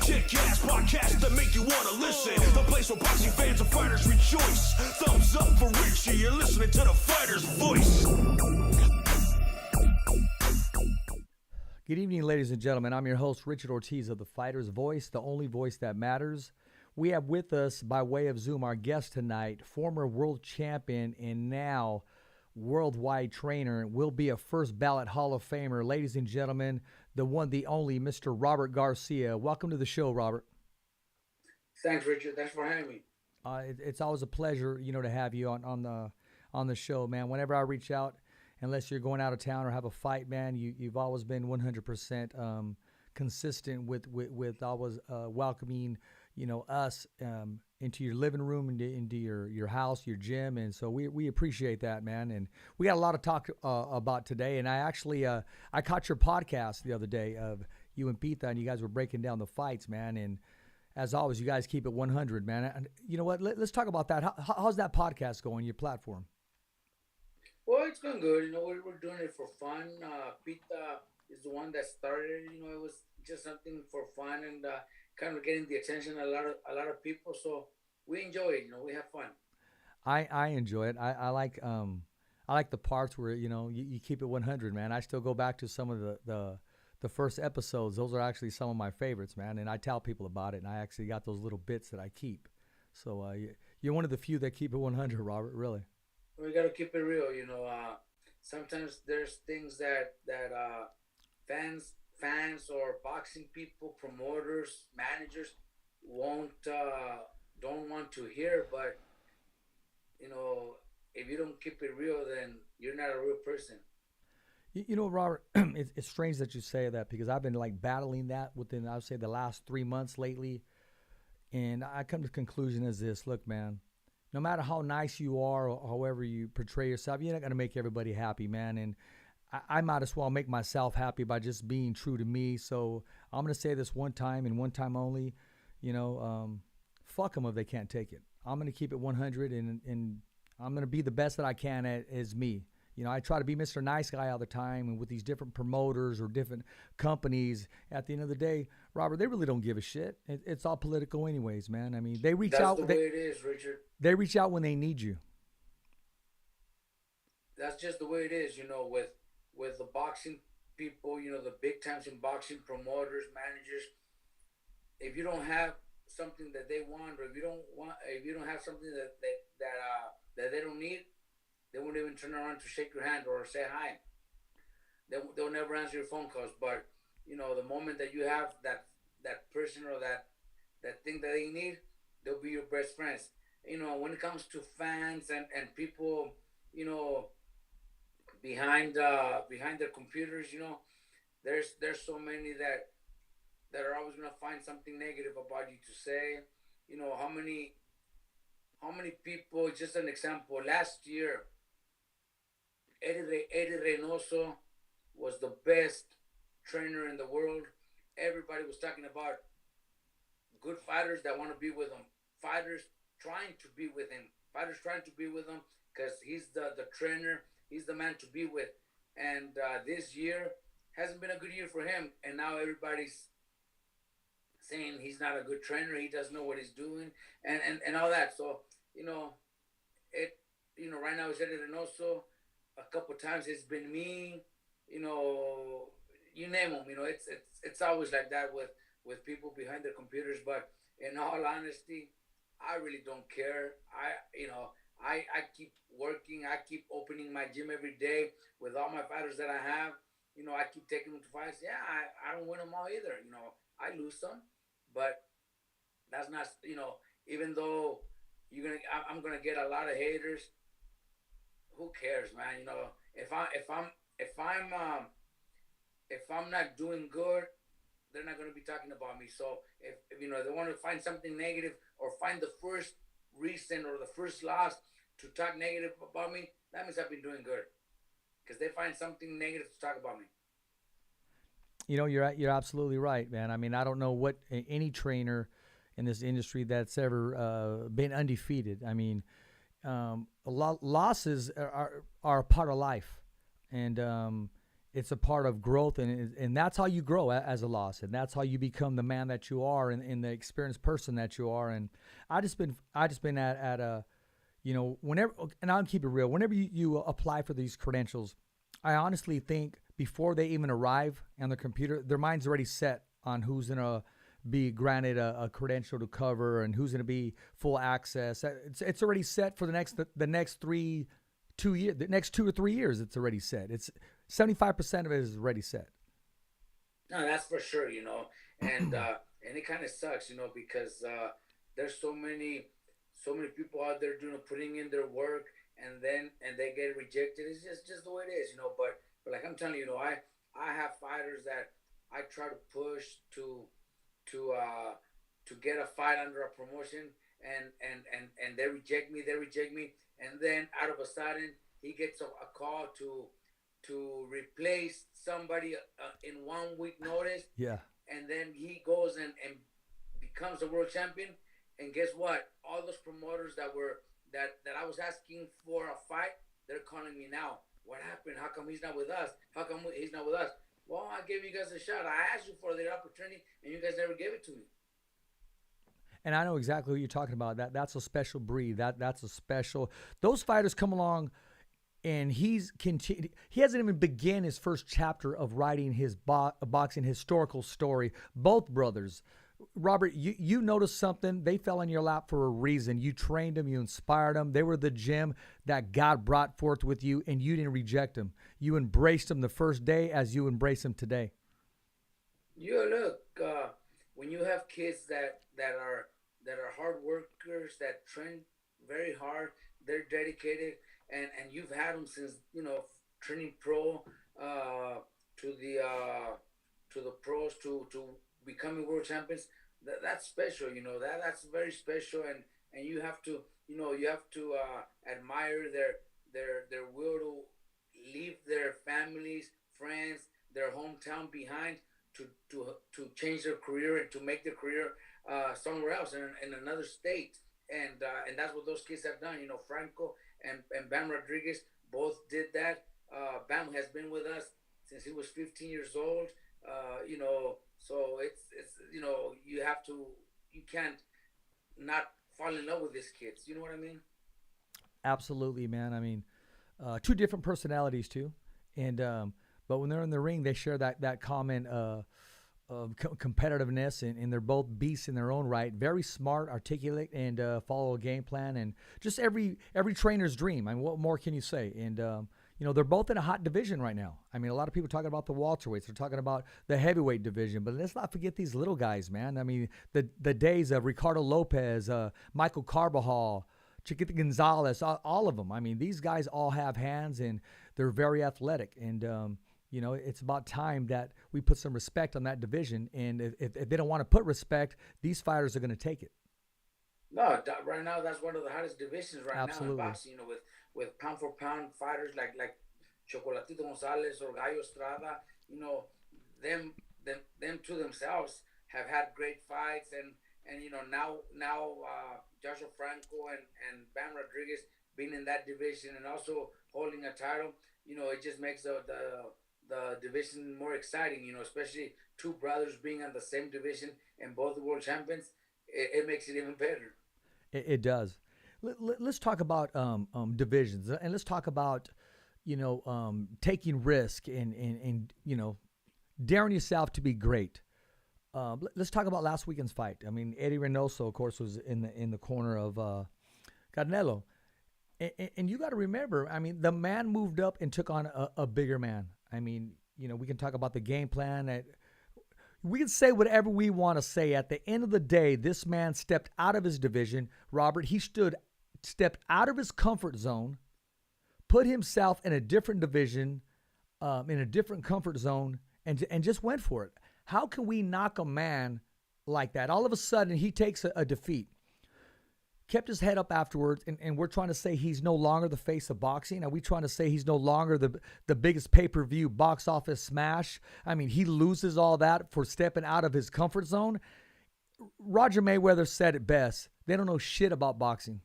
Kick-ass podcast that make you want to listen. The place where boxing fans and fighters rejoice. Thumbs up for Richie, you're listening to the fighter's voice. Good evening, ladies and gentlemen. I'm your host, Richard Ortiz of The Fighter's Voice, the only voice that matters. We have with us, by way of Zoom, our guest tonight, former world champion and now worldwide trainer, will be a first ballot Hall of Famer. Ladies and gentlemen, the one, the only, Mr. Robert Garcia. Welcome to the show, Robert. Thanks, Richard. Thanks for having me. It's always a pleasure, to have you on the show, man. Whenever I reach out, unless you're going out of town or have a fight, man, you've always been 100% consistent with always welcoming, us into your living room, into your house, your gym. And so we appreciate that, man. And we got a lot to talk about today. And I actually, I caught your podcast the other day of you and Pita, and you guys were breaking down the fights, man. And as always, you guys keep it 100, man. And you know what? Let's talk about that. How's that podcast going, your platform? Well, it's been good. We're doing it for fun. Pita is the one that started it. It was just something for fun and kind of getting the attention of a lot of people. So we enjoy it. We have fun. I enjoy it. I like the parts where you keep it 100, man. I still go back to some of the first episodes. Those are actually some of my favorites, man. And I tell people about it. And I actually got those little bits that I keep. So you're one of the few that keep it 100, Robert. Really. We got to keep it real. Sometimes there's things that fans or boxing people, promoters, managers don't want to hear. But if you don't keep it real, then you're not a real person. Robert, it's strange that you say that, because I've been battling that within, I would say, the last 3 months lately. And I come to the conclusion as this: look, man, no matter how nice you are or however you portray yourself, you're not going to make everybody happy, man. And I might as well make myself happy by just being true to me. So I'm going to say this one time and one time only, fuck them if they can't take it. I'm going to keep it 100 and I'm going to be the best that I can as me. I try to be Mr. Nice Guy all the time, and with these different promoters or different companies, at the end of the day, Robert, they really don't give a shit. It's all political anyways, man. I mean, they reach out. That's the way it is, Richard. They reach out when they need you. That's just the way it is, with the boxing people, the big times in boxing, promoters, managers. If you don't have something that they want, or if you don't have something that they don't need, they won't even turn around to shake your hand or say hi. They'll never answer your phone calls. But the moment that you have that person or that thing that they need, they'll be your best friends. When it comes to fans and people, behind their computers, there's so many that are always gonna find something negative about you to say. How many people? Just an example. Last year, Eddie Reynoso was the best trainer in the world. Everybody was talking about good fighters that want to be with him, fighters trying to be with him because he's the trainer, he's the man to be with. And this year hasn't been a good year for him, and now everybody's saying he's not a good trainer, he doesn't know what he's doing, and all that. So right now it's Eddie Reynoso. A couple times it's been me, you name them. It's always like that with people behind their computers. But in all honesty, I really don't care. I keep working. I keep opening my gym every day with all my fighters that I have. I keep taking them to fights. Yeah, I don't win them all either. I lose some, but that's not. Even though I'm gonna get a lot of haters. Who cares, man? If I'm not doing good, they're not going to be talking about me. So if they want to find something negative or find the first reason or the first loss to talk negative about me, that means I've been doing good, because they find something negative to talk about me. You're absolutely right, man. I mean, I don't know what any trainer in this industry that's ever been undefeated. I mean, losses are a part of life, and it's a part of growth, and that's how you grow as a loss, and that's how you become the man that you are, and the experienced person that you are. And I just been at a, whenever, and I'll keep it real. Whenever you apply for these credentials, I honestly think before they even arrive on the computer, their mind's already set on who's gonna be granted a credential to cover and who's gonna be full access. It's already set for the next 2 years, the next 2 or 3 years. It's already set. It's 75% of it is already set. No, that's for sure, and it kind of sucks, because there's so many people out there putting in their work, and they get rejected. It's just the way it is, But like I'm telling you, I have fighters that I try to push to get a fight under a promotion, and they reject me, and then out of a sudden he gets a call to replace somebody in 1 week notice. Yeah. And then he goes and becomes a world champion. And guess what? All those promoters that I was asking for a fight, they're calling me now. What happened? How come he's not with us? Well, I gave you guys a shot. I asked you for the opportunity, and you guys never gave it to me. And I know exactly what you're talking about. That's a special breed. That's a special. Those fighters come along, and he hasn't even begun his first chapter of writing his boxing historical story. Both brothers. Robert, you noticed something. They fell in your lap for a reason. You trained them. You inspired them. They were the gem that God brought forth with you, and you didn't reject them. You embraced them the first day as you embrace them today. Look, when you have kids that are hard workers, that train very hard, they're dedicated, and you've had them since training pro to the pros to becoming world champions. That's special, that's very special, and you have to admire their will to leave their families, friends, their hometown behind to change their career and to make their career somewhere else in another state, and that's what those kids have done. Franco and Bam Rodriguez both did that. Bam has been with us since he was 15 years old. So it's you can't not fall in love with these kids. You know what I mean? Absolutely, man. I mean, two different personalities too, and but when they're in the ring, they share that common competitiveness, and they're both beasts in their own right. Very smart, articulate, and follow a game plan, and just every trainer's dream. I mean, what more can you say? And they're both in a hot division right now. I mean, a lot of people talking about the welterweights. They're talking about the heavyweight division, but let's not forget these little guys, man. I mean, the days of Ricardo Lopez, Michael Carbajal, Chiquita Gonzalez, all of them. I mean, these guys all have hands, and they're very athletic. And it's about time that we put some respect on that division. And if they don't want to put respect, these fighters are going to take it. No, right now that's one of the hottest divisions right Absolutely. Now in boxing. With pound for pound fighters like Chocolatito Gonzalez or Gallo Estrada. Them to themselves have had great fights, and now Joshua Franco and Bam Rodriguez being in that division and also holding a title. It just makes the division more exciting. Especially two brothers being on the same division and both world champions. It makes it even better. It does. Let's talk about divisions, and let's talk about taking risk and daring yourself to be great. Let's talk about last weekend's fight. I mean, Eddie Reynoso, of course, was in the corner of Canelo, and you got to remember, I mean, the man moved up and took on a bigger man. I mean, we can talk about the game plan. We can say whatever we want to say. At the end of the day, this man stepped out of his division. Robert, he stepped out of his comfort zone, put himself in a different division, in a different comfort zone, and just went for it. How can we knock a man like that? All of a sudden, he takes a defeat. Kept his head up afterwards, and we're trying to say he's no longer the face of boxing. Are we trying to say he's no longer the biggest pay-per-view box office smash? I mean, he loses all that for stepping out of his comfort zone. Roger Mayweather said it best. They don't know shit about boxing.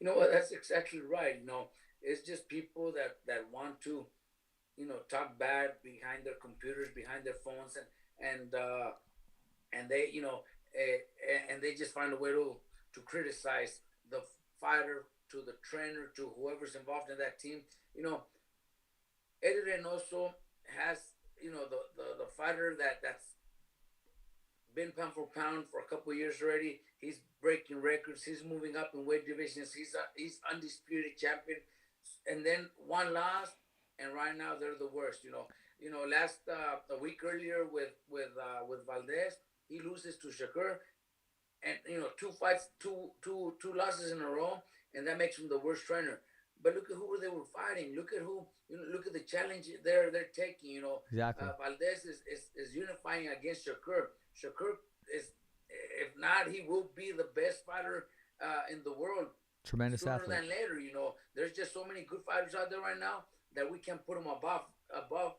That's exactly right. It's just people that want to talk bad behind their computers, behind their phones, and they and they just find a way to criticize the fighter, to the trainer, to whoever's involved in that team. Eddie Reynoso has the fighter that's been pound for pound for a couple of years already. He's breaking records. He's moving up in weight divisions. He's undisputed champion, and then one loss, and right now they're the worst. Last a week earlier with Valdez, he loses to Shakur, and two fights, two losses in a row, and that makes him the worst trainer. But look at who they were fighting. Look at who. Look at the challenge they're taking. Exactly. Valdez is unifying against Shakur. Shakur is, if not, he will be the best fighter in the world. Tremendous sooner athlete. than later. There's just so many good fighters out there right now that we can't put him above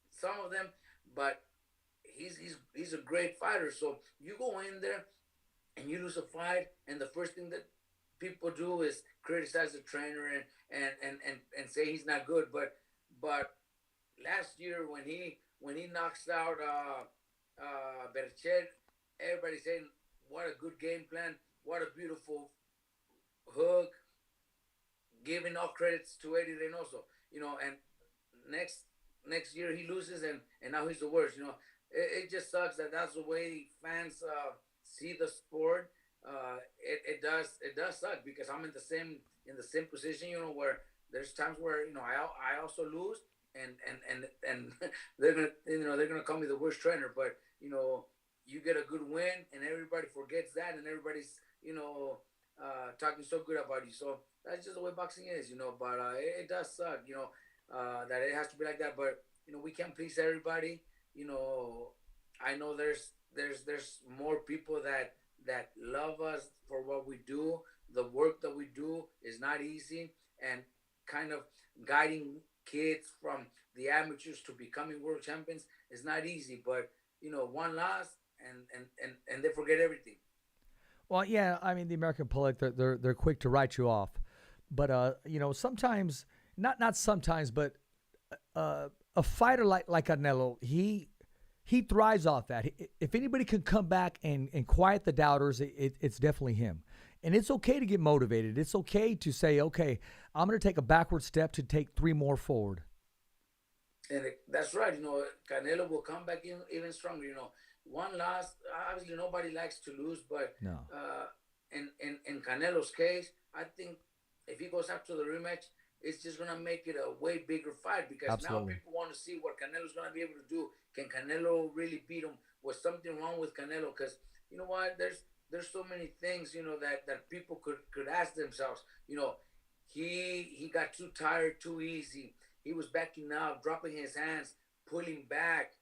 some of them. But he's a great fighter. So you go in there and you lose a fight, and the first thing that people do is criticize the trainer and say he's not good. But last year when he knocks out Berchet, everybody's saying what a good game plan, what a beautiful hook, giving all credits to Eddie Reynoso. And next year he loses and now he's the worst. It just sucks that that's the way fans see the sport. It does suck because I'm in the same position, where there's times where I also lose and they're gonna call me the worst trainer, but you get a good win and everybody forgets that and everybody's talking so good about you. So that's just the way boxing is, but it does suck, that it has to be like that, but we can't please everybody. I know there's more people that love us for what we do. The work that we do is not easy, and kind of guiding kids from the amateurs to becoming world champions is not easy. But one loss and they forget everything. Well, yeah, I mean the American public, they're quick to write you off, but sometimes not sometimes, but a fighter like Canelo, he thrives off that. If anybody can come back and quiet the doubters, it's definitely him. And it's okay to get motivated. It's okay to say, okay, I'm going to take a backward step to take 3 more forward. And that's right. Canelo will come back even stronger. One loss, obviously nobody likes to lose, but no. In Canelo's case, I think if he goes after the rematch, it's just going to make it a way bigger fight because Absolutely. Now people want to see what Canelo's going to be able to do. Can Canelo really beat him? Was something wrong with Canelo? Because you know what? There's so many things, that people could ask themselves. He got too tired too easy. He was backing up, dropping his hands, pulling back.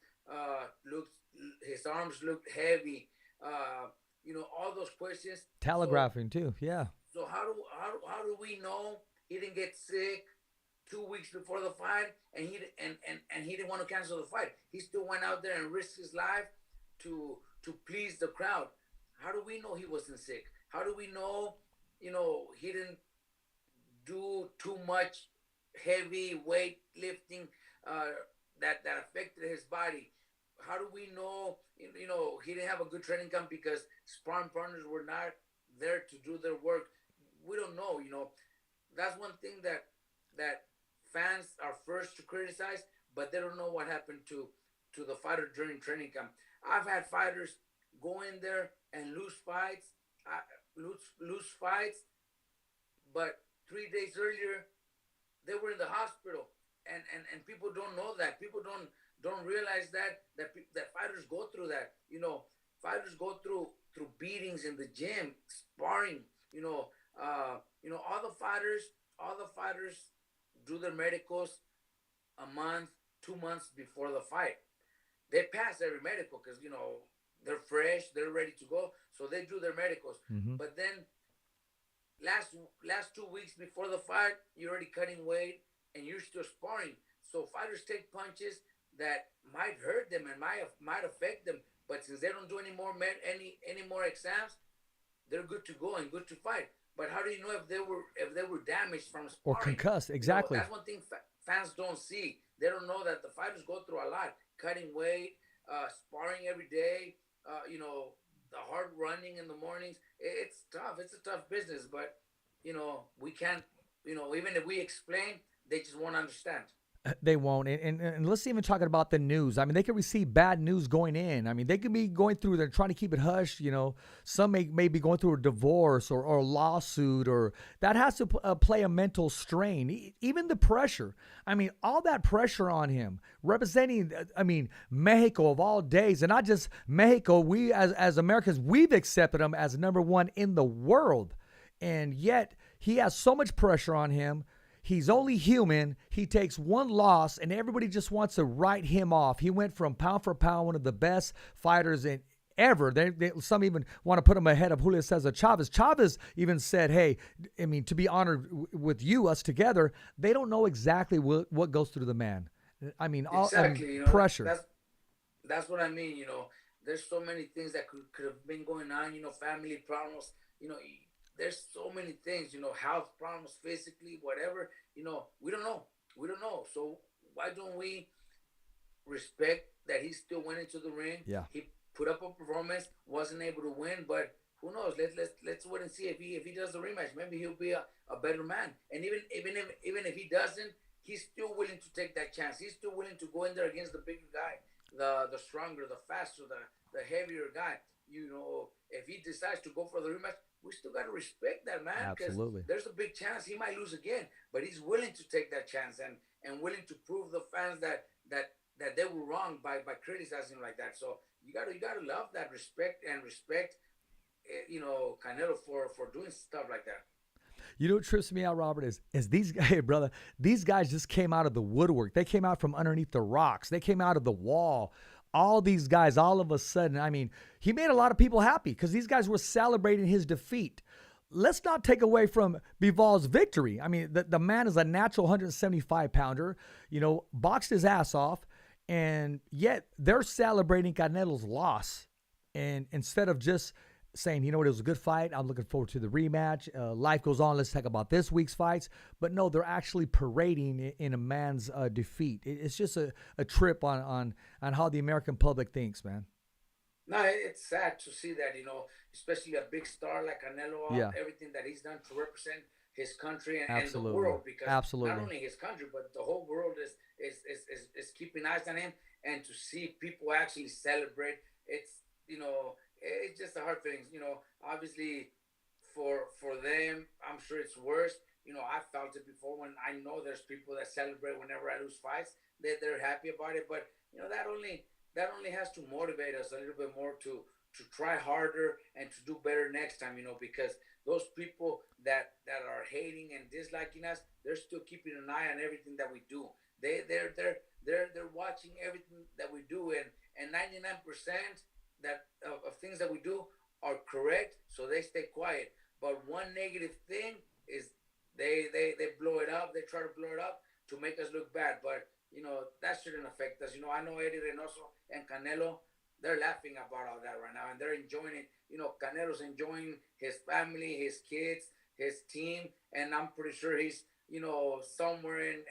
His arms looked heavy. All those questions. Telegraphing too, yeah. So how do we know he didn't get sick 2 weeks before the fight and he didn't want to cancel the fight? He still went out there and risked his life to please the crowd. How do we know he wasn't sick? How do we know, he didn't do too much heavy weight lifting that affected his body? How do we know, he didn't have a good training camp because sparring partners were not there to do their work? We don't know, That's one thing that fans are first to criticize, but they don't know what happened to the fighter during training camp. I've had fighters go in there and lose fights, but 3 days earlier they were in the hospital, and people don't know that. People don't realize that fighters go through that. Fighters go through beatings in the gym, sparring. All the fighters do their medicals a month, 2 months before the fight. They pass every medical because they're fresh, they're ready to go, so they do their medicals. Mm-hmm. But then last 2 weeks before the fight, you're already cutting weight and you're still sparring. So fighters take punches that might hurt them and might affect them. But since they don't do any more exams, they're good to go and good to fight. But how do you know if they were damaged from sparring? Or concussed? Exactly. That's one thing fans don't see. they don't know that the fighters go through a lot, cutting weight, sparring every day, the hard running in the mornings. It's tough. It's a tough business, but we can't. Even if we explain, they just won't understand. They won't. And let's even talk about the news. I mean, they could receive bad news going in. I mean, they could be going through, they're trying to keep it hush. Some may be going through a divorce or a lawsuit, or that has to play a mental strain. Even the pressure. I mean, all that pressure on him representing, Mexico of all days, and not just Mexico. We as Americans, we've accepted him as number one in the world. And yet he has so much pressure on him. He's only human. He takes one loss, and everybody just wants to write him off. He went from pound for pound one of the best fighters ever. Some even want to put him ahead of Julio Cesar Chavez. Chavez even said, hey, to be honored with us together, they don't know exactly what goes through the man. Pressure. That's what I mean. There's so many things that could have been going on, family problems, there's so many things, health problems, physically, whatever, we don't know. We don't know. So why don't we respect that he still went into the ring? Yeah. He put up a performance, wasn't able to win, but who knows? Let's wait and see if he does the rematch. Maybe he'll be a better man. And even if he doesn't, he's still willing to take that chance. He's still willing to go in there against the bigger guy, the stronger, the faster, the heavier guy. If he decides to go for the rematch, we still got to respect that, man. Absolutely. There's a big chance he might lose again, but he's willing to take that chance and willing to prove the fans that they were wrong by criticizing like that. So you gotta love that respect Canelo for doing stuff like that. What trips me out, Robert, is these guys, brother, these guys just came out of the woodwork. They came out from underneath the rocks. They came out of the wall. All these guys, all of a sudden, he made a lot of people happy because these guys were celebrating his defeat. Let's not take away from Bival's victory. The man is a natural 175-pounder, boxed his ass off, and yet they're celebrating Canelo's loss. And instead of just saying, it was a good fight, I'm looking forward to the rematch, life goes on, let's talk about this week's fights. But no, they're actually parading in a man's defeat. It's just a trip on how the American public thinks, man. No, it's sad to see that, especially a big star like Canelo, Yeah. everything that he's done to represent his country and Absolutely. the world, because Absolutely. not only his country, but the whole world is keeping eyes on him, and to see people actually celebrate, it's just a hard feeling. Obviously for them, I'm sure it's worse. I felt it before when I know there's people that celebrate whenever I lose fights. They're happy about it, but that only has to motivate us a little bit more to try harder and to do better next time, because those people that are hating and disliking us, they're still keeping an eye on everything that we do. They're watching everything that we do, and 99% of things that we do are correct, so they stay quiet. But one negative thing is they blow it up. They try to blow it up to make us look bad, but that shouldn't affect us. I know Eddie Reynoso and Canelo, they're laughing about all that right now, and they're enjoying it. Canelo's enjoying his family, his kids, his team, and I'm pretty sure he's somewhere in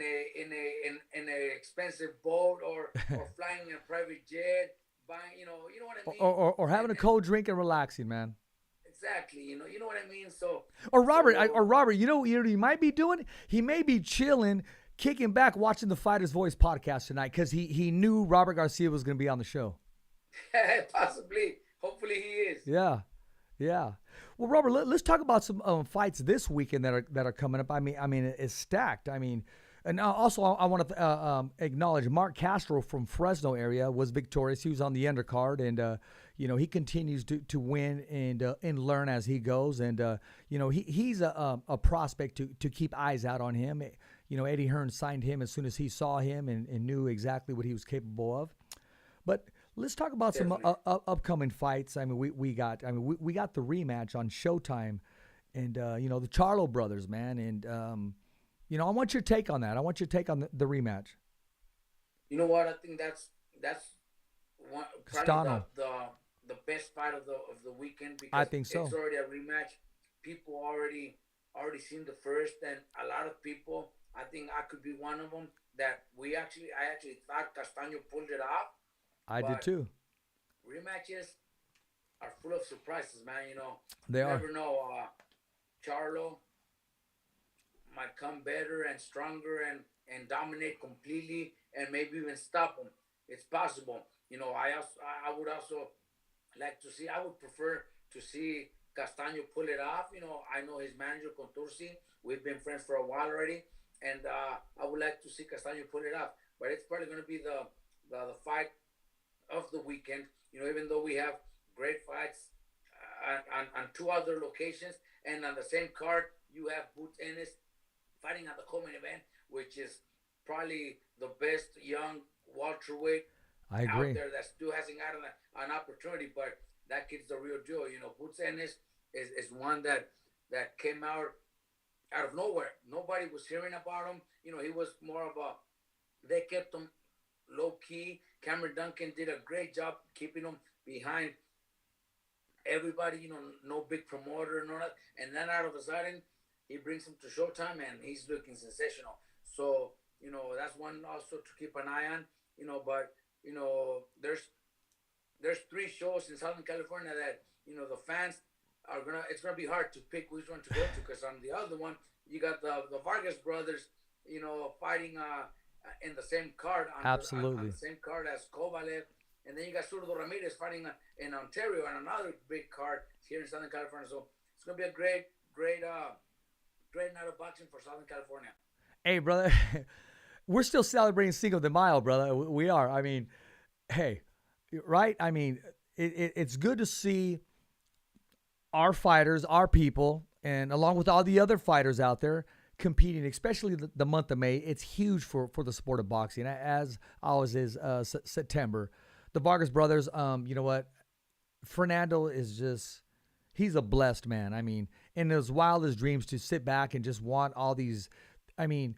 a expensive boat or flying in a private jet, buying you know what I mean, or having a cold drink and relaxing, man. Exactly, you know what I mean. So Robert, he might be doing. He may be chilling, kicking back, watching the Fighter's Voice podcast tonight because he knew Robert Garcia was going to be on the show. Possibly, hopefully he is. Yeah. Well, Robert, let's talk about some fights this weekend that are coming up. It's stacked. And also I want to acknowledge Mark Castro from Fresno area was victorious. He was on the undercard, and he continues to win and learn as he goes. And he's a prospect to keep eyes out on him. Eddie Hearn signed him as soon as he saw him and knew exactly what he was capable of. But let's talk about some upcoming fights. We got the rematch on Showtime, and the Charlo brothers, man. And I want your take on that. I want your take on the rematch. You know what? I think that's one probably the best fight of the weekend, because I think so. It's already a rematch. People already seen the first, and a lot of people I think I could be one of them. That I actually thought Castaño pulled it off, I did but too. rematches are full of surprises, man. They You are. never know. Charlo might come better and stronger and dominate completely and maybe even stop him. It's possible. I would also like to see. I would prefer to see Castaño pull it off. I know his manager Contursi. We've been friends for a while already, and I would like to see Castaño pull it off. But it's probably going to be the fight of the weekend. Even though we have great fights on two other locations, and on the same card, you have Boots Ennis fighting at the co-main event, which is probably the best young welterweight I out agree. there that still hasn't gotten an opportunity. But that kid's the real deal. Boots Ennis is one that came out of nowhere. Nobody was hearing about him. He was more of a. They kept him low key. Cameron Duncan did a great job keeping him behind everybody. No big promoter, no that. And then out of a sudden, he brings him to Showtime, and he's looking sensational. So that's one also to keep an eye on. But there's three shows in Southern California that the fans are gonna. It's gonna be hard to pick which one to go to, because on the other one you got the Vargas brothers, fighting in the same card on Absolutely. the same card as Kovalev, and then you got Zurdo Ramirez fighting in Ontario on another big card here in Southern California. So it's gonna be a great night of boxing for Southern California. Hey, brother, we're still celebrating Cinco de Mayo, brother. We are. I mean, hey, right? I mean, it's good to see our fighters, our people, and along with all the other fighters out there competing, especially the month of May. It's huge for the sport of boxing, as always is September. The Vargas brothers, you know what? Fernando is just, he's a blessed man. I mean, in his wildest dreams to sit back and just want all these, I mean,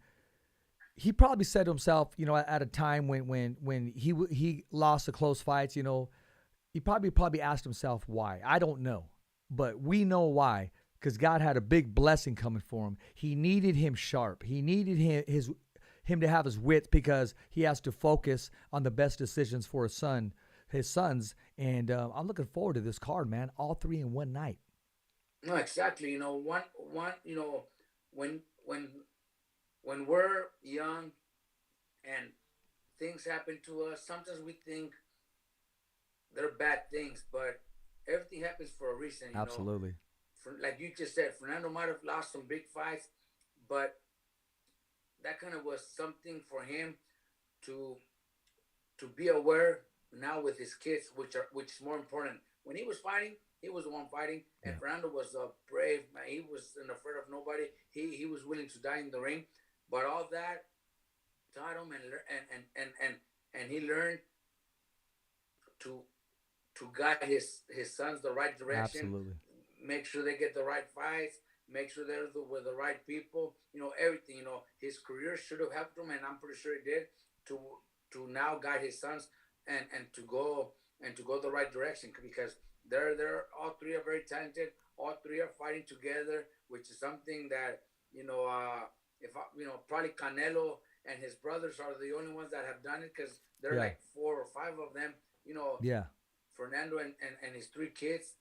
he probably said to himself, at a time when he lost the close fights, he probably asked himself why. I don't know, but we know why, because God had a big blessing coming for him. He needed him sharp. He needed him to have his wits, because he has to focus on the best decisions for his sons. And I'm looking forward to this card, man. All three in one night. No, exactly. One. When when when we're young and things happen to us, sometimes we think they're bad things, but everything happens for a reason. Absolutely. Like you just said, Fernando might have lost some big fights, but that kind of was something for him to be aware now with his kids, which is more important. When he was fighting, he was the one fighting, and Yeah. Fernando was a brave man. He wasn't afraid of nobody. He was willing to die in the ring, but all that taught him and he learned to guide his sons the right direction. Absolutely. Make sure they get the right fights. Make sure they're with the right people. Everything. His career should have helped him, and I'm pretty sure it did. To now guide his sons and to go the right direction, because they're all three are very talented. All three are fighting together, which is something that if probably Canelo and his brothers are the only ones that have done it, because there are Yeah. like 4 or 5 of them. Yeah. Fernando and his 3 kids.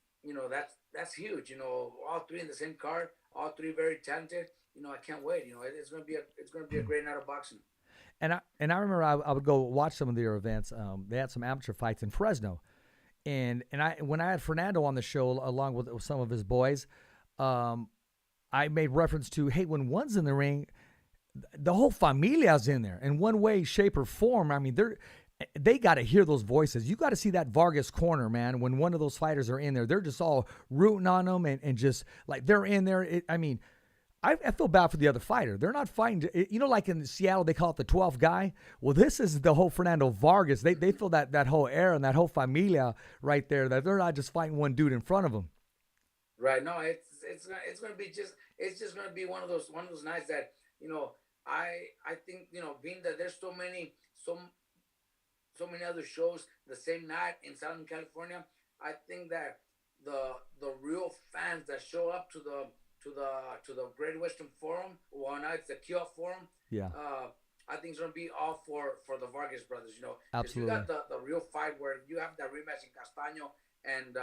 That's huge. All three in the same card, all three very talented. I can't wait. It's gonna be a great night of boxing. And I remember I would go watch some of their events. They had some amateur fights in Fresno, and when I had Fernando on the show along with some of his boys, I made reference to, hey, when one's in the ring, the whole familia's in there in one way, shape, or form. I mean, they got to hear those voices. You got to see that Vargas corner, man. When one of those fighters are in there, they're just all rooting on them and just like they're in there. I feel bad for the other fighter. They're not fighting, like in Seattle, they call it the 12th guy. Well, this is the whole Fernando Vargas. They feel that whole air and that whole familia right there, that they're not just fighting one dude in front of them. Right. No, it's gonna be just gonna be one of those nights that I think being that there's so many other shows the same night in Southern California. I think that the real fans that show up to the Great Western Forum, well, now it's the Kiosk Forum, Yeah, I think it's gonna be all for the Vargas brothers. You know, because you absolutely, got the real fight where you have that rematch in Castaño and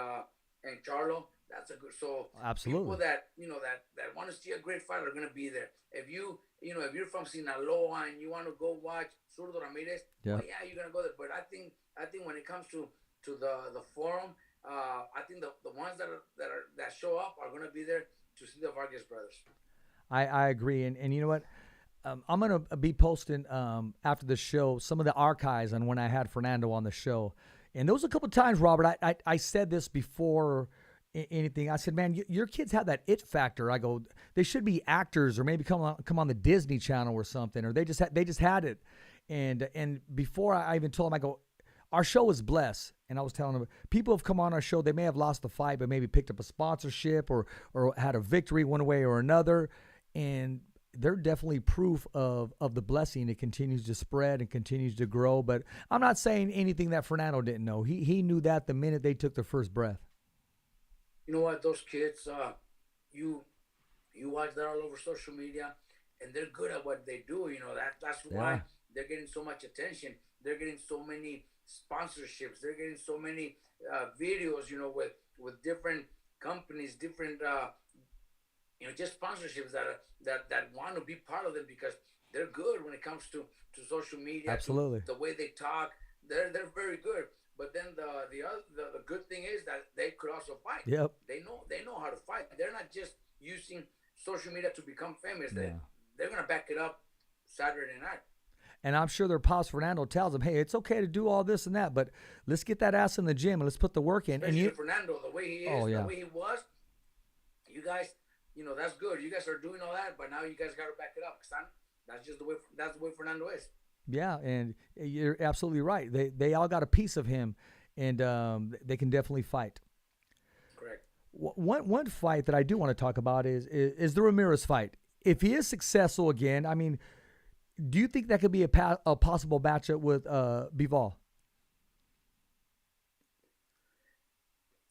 Charlo. That's a good. So people absolutely. that that want to see a great fight are gonna be there. If you're from Sinaloa and you want to go watch Zurdo Ramirez, Yeah. well, yeah, you're gonna go there. But I think when it comes to the forum, I think the ones that show up are gonna be there to see the Vargas brothers. I agree, and you know what? I'm gonna be posting after the show some of the archives on when I had Fernando on the show, and there was a couple times, Robert. I said this before anything. I said, man, your kids have that it factor. I go, they should be actors or maybe come on the Disney Channel or something, or they just had it, and before I even told them, I go, our show is blessed. And I was telling them, people have come on our show. They may have lost the fight, but maybe picked up a sponsorship or had a victory one way or another. And they're definitely proof of the blessing. It continues to spread and continues to grow. But I'm not saying anything that Fernando didn't know. He knew that the minute they took their first breath. You know what? Those kids, you you watch that all over social media, and they're good at what they do. You know that's Yeah, why they're getting so much attention. They're getting so many sponsorships. They're getting so many videos. You know, with different companies, different just sponsorships that want to be part of them because they're good when it comes to social media, to absolutely. the way they talk. They're very good. But then the good thing is that they could also fight. Yep. They know how to fight. They're not just using social media to become famous. Yeah. They're gonna back it up Saturday night. And I'm sure their pops Fernando tells them, hey, it's okay to do all this and that, but let's get that ass in the gym and let's put the work in. Especially Fernando, the way he is, Oh, yeah. the way he was. You guys, that's good. You guys are doing all that, but now you guys got to back it up. That's just the way. That's the way Fernando is. Yeah, and you're absolutely right. They all got a piece of him, and they can definitely fight. Correct. One fight that I do want to talk about is the Ramirez fight. If he is successful again, I mean, do you think that could be a possible matchup with Bival?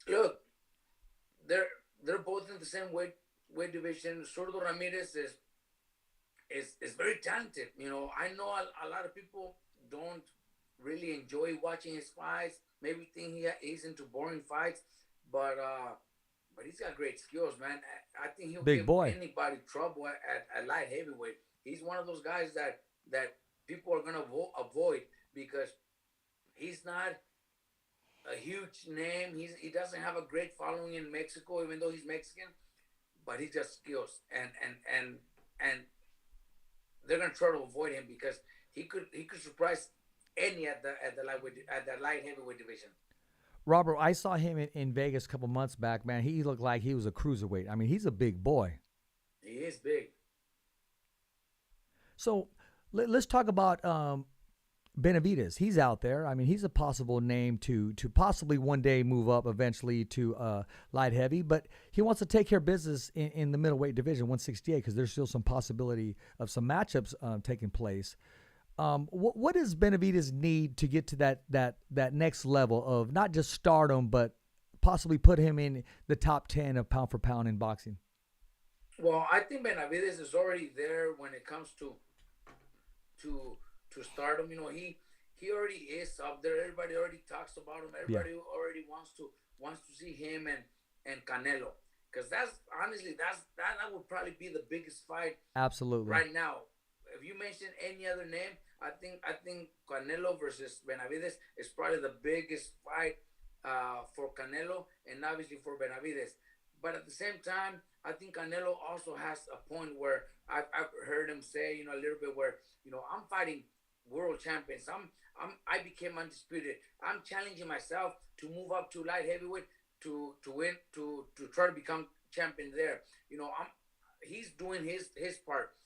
Look, they're both in the same weight division. Sordo Ramirez is very talented. I know a lot of people don't really enjoy watching his fights. Maybe think he's into boring fights, but he's got great skills, man. I think he'll Big give boy. anybody trouble at light heavyweight. He's one of those guys that people are gonna avoid because he's not a huge name. He doesn't have a great following in Mexico, even though he's Mexican. But he just skills, and they're gonna try to avoid him because he could surprise any at the light heavyweight division. Robert, I saw him in Vegas a couple months back. Man, he looked like he was a cruiserweight. I mean, he's a big boy. He is big. So let's talk about Benavidez. He's out there. I mean, he's a possible name to possibly one day move up eventually to light heavy, but he wants to take care of business in the middleweight division, 168, because there's still some possibility of some matchups taking place. What does Benavidez need to get to that next level of not just stardom, but possibly put him in the top 10 of pound for pound in boxing? Well, I think Benavidez is already there when it comes to stardom. He already is up there. Everybody already talks about him. Everybody already wants to see him and Canelo, because that would probably be the biggest fight. Absolutely. Right now. If you mention any other name, I think Canelo versus Benavidez is probably the biggest fight for Canelo and obviously for Benavidez. But at the same time, I think Canelo also has a point where I've heard him say, a little bit where, I'm fighting world champions. I became undisputed. I'm challenging myself to move up to light heavyweight to win to try to become champion there. He's doing his part.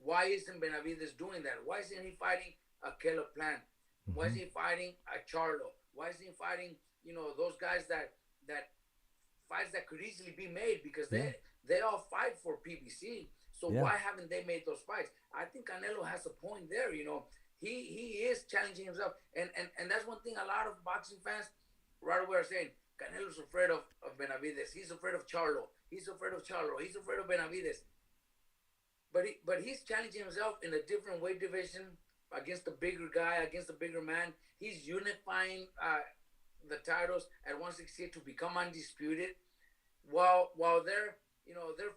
Why isn't Benavidez doing that? Why isn't he fighting a Caleb Plant? Mm-hmm. Why isn't he fighting a Charlo? Why isn't he fighting, those guys that fights that could easily be made because they all fight for PBC. So why haven't they made those fights? I think Canelo has a point there. He is challenging himself, and that's one thing a lot of boxing fans right away are saying. Canelo's afraid of Benavidez. He's afraid of Charlo. He's afraid of Benavidez. but he's challenging himself in a different weight division against a bigger guy, against a bigger man. He's unifying the titles at 168 to become undisputed, while they're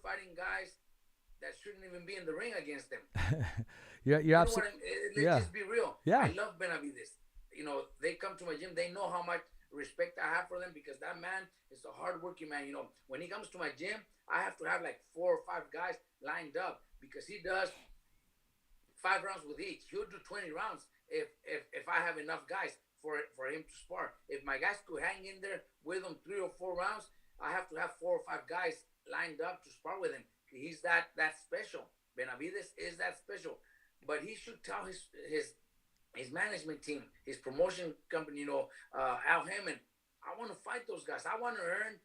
fighting guys that shouldn't even be in the ring against them. You're absolutely. Let's just be real. Yeah. I love Benavidez. They come to my gym. They know how much respect I have for them because that man is a hardworking man. When he comes to my gym, I have to have like 4 or 5 guys lined up because he does 5 rounds with each. He'll do 20 rounds if I have enough guys for him to spar. If my guys could hang in there with him 3 or 4 rounds, I have to have 4 or 5 guys lined up to spar with him. He's that special. Benavidez is that special. But he should tell his management team, his promotion company, Al Hammond, I want to fight those guys. I want to earn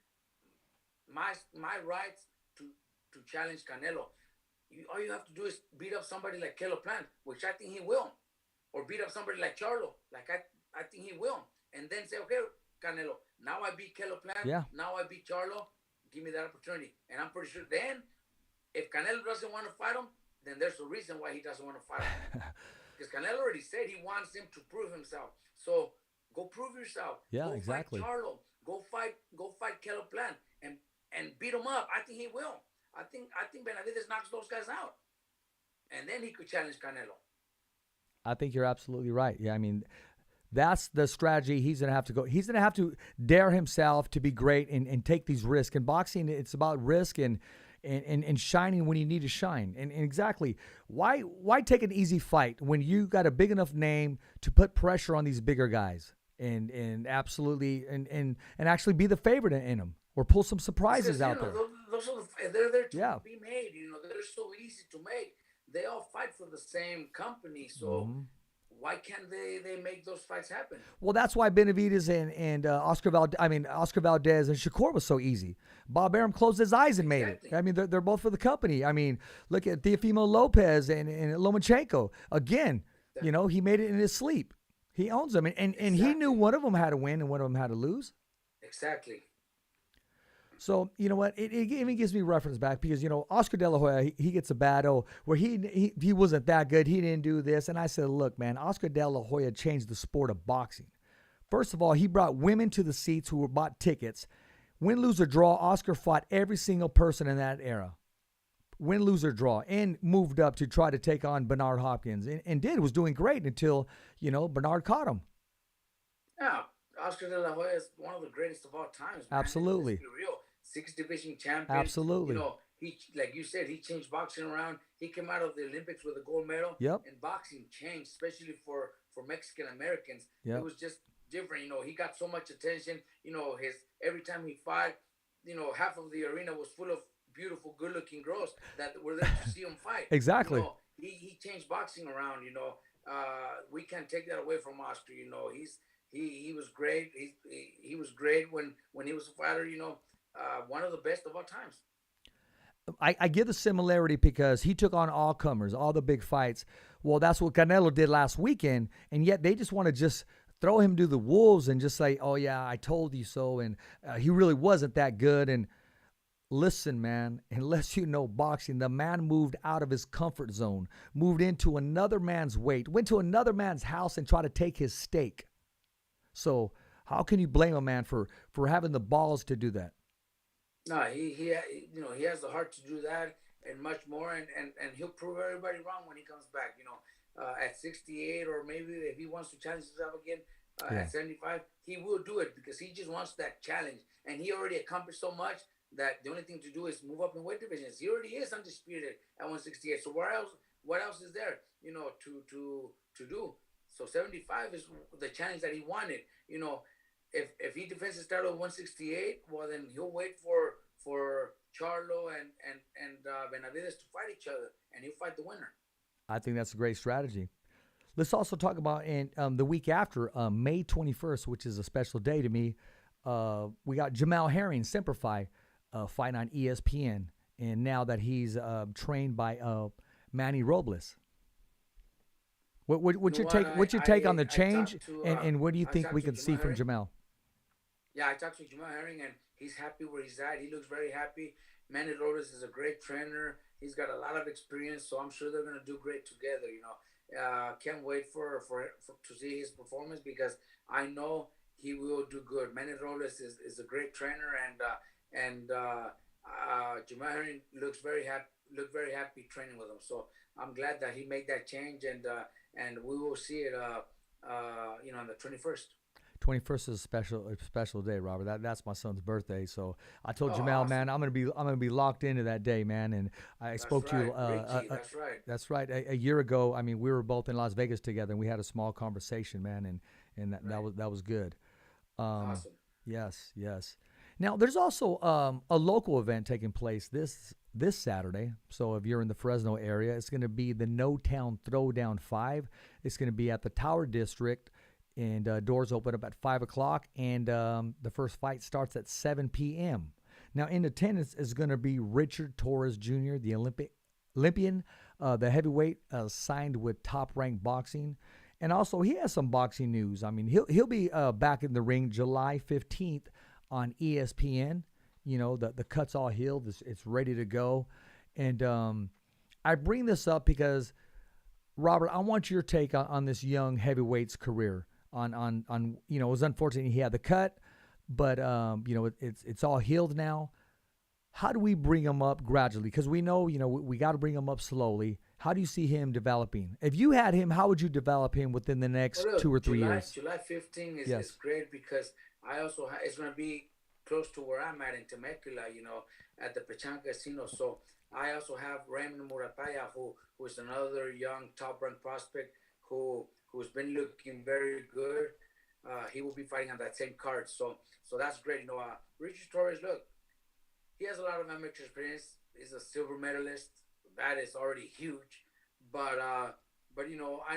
my rights to challenge Canelo. All you have to do is beat up somebody like Kelo Plant, which I think he will, or beat up somebody like Charlo, like I think he will, and then say, okay, Canelo, now I beat Kelo Plant, now I beat Charlo, give me that opportunity. And I'm pretty sure then, if Canelo doesn't want to fight him, then there's a reason why he doesn't want to fight him. Because Canelo already said he wants him to prove himself. So go prove yourself. Yeah, go exactly. Fight Charlo. Go fight Kelo Plant and beat him up. I think he will. I think Benavidez knocks those guys out, and then he could challenge Canelo. I think you're absolutely right. Yeah, I mean, that's the strategy he's going to have to go. He's going to have to dare himself to be great and take these risks. In boxing, it's about risk and shining when you need to shine. And exactly, why take an easy fight when you got a big enough name to put pressure on these bigger guys and absolutely and actually be the favorite in them or pull some surprises out there. They're there to be made. They're so easy to make. They all fight for the same company, so why can't they make those fights happen? Well, that's why Benavidez and Oscar Valdez and Shakur was so easy. Bob Arum closed his eyes and made it. I mean, they're both for the company. I mean, look at Teofimo Lopez and Lomachenko. Again, he made it in his sleep. He owns them, and he knew one of them had to win and one of them had to lose. Exactly. So, you know what? It even gives me reference back because, Oscar De La Hoya, he gets a battle where he wasn't that good. He didn't do this. And I said, look, man, Oscar De La Hoya changed the sport of boxing. First of all, he brought women to the seats who bought tickets. Win, lose, or draw, Oscar fought every single person in that era. Win, lose, or draw. And moved up to try to take on Bernard Hopkins. And was doing great until, Bernard caught him. Yeah, Oscar De La Hoya is one of the greatest of all times, man. Absolutely. Let's be real. 6th division champion. Absolutely. He, like you said, he changed boxing around. He came out of the Olympics with a gold medal. Yep. And boxing changed, especially for Mexican Americans. Yep. It was just different. He got so much attention. Every time he fought, half of the arena was full of beautiful, good-looking girls that were there to see him fight. Exactly. He changed boxing around. We can't take that away from Oscar. He was great. He was great when he was a fighter. One of the best of all times. I give the similarity because he took on all comers, all the big fights. Well, that's what Canelo did last weekend, and yet they just want to just throw him to the wolves and just say, oh, yeah, I told you so, and he really wasn't that good. And listen, man, unless you know boxing, the man moved out of his comfort zone, moved into another man's weight, went to another man's house and tried to take his steak. So how can you blame a man for having the balls to do that? No, he has the heart to do that and much more, and he'll prove everybody wrong when he comes back. At 68, or maybe if he wants to challenge himself again at 75, he will do it because he just wants that challenge, and he already accomplished so much that the only thing to do is move up in weight divisions. He already is undisputed at 168. So what else is there, to do? So 75 is the challenge that he wanted. If he defends his title at 168, well, then he'll wait for Charlo and Benavidez to fight each other, and he'll fight the winner. I think that's a great strategy. Let's also talk about in the week after, May 21st, which is a special day to me. We got Jamal Herring, Simplify, fight on ESPN, and now that he's trained by Manny Robles. What's your take on the change, and what do you think we can see from Jamal? Yeah, I talked to Jamal Herring, and he's happy where he's at. He looks very happy. Manny Robles is a great trainer. He's got a lot of experience, so I'm sure they're gonna do great together. Can't wait for to see his performance because I know he will do good. Manny Robles is a great trainer, and Jamal Herring looked very happy training with him. So I'm glad that he made that change, and we will see it on the 21st. 21st is a special day, Robert. That's my son's birthday. So I told Oh, Jamal, awesome. man, I'm gonna be locked into that day, man. And I That's spoke to right, you. Richie. That's right. That's right. A year ago, I mean, we were both in Las Vegas together, and we had a small conversation, man, and that was good. Awesome. Yes, yes. Now there's also a local event taking place this Saturday. So if you're in the Fresno area, it's going to be the No Town Throwdown 5. It's going to be at the Tower District, and doors open up at 5 o'clock, and the first fight starts at 7 p.m. Now in attendance is going to be Richard Torres Jr., the Olympian, the heavyweight, signed with Top Rank Boxing. And also, he has some boxing news. I mean, he'll be back in the ring July 15th on ESPN. The cut's all healed. It's ready to go. And I bring this up because, Robert, I want your take on this young heavyweight's career. On it was unfortunate he had the cut, but it's all healed now. How do we bring him up gradually? Because we know, we got to bring him up slowly. How do you see him developing? If you had him, how would you develop him within the next 2 or 3 years? July 15 is, Yes. is great because I also it's going to be close to where I'm at in Temecula, at the Pechan Casino. So I also have Raymond Murataya, who is another young top-ranked prospect who's been looking very good. He will be fighting on that same card. So that's great. Richard Torres, look, he has a lot of amateur experience. He's a silver medalist. That is already huge. But I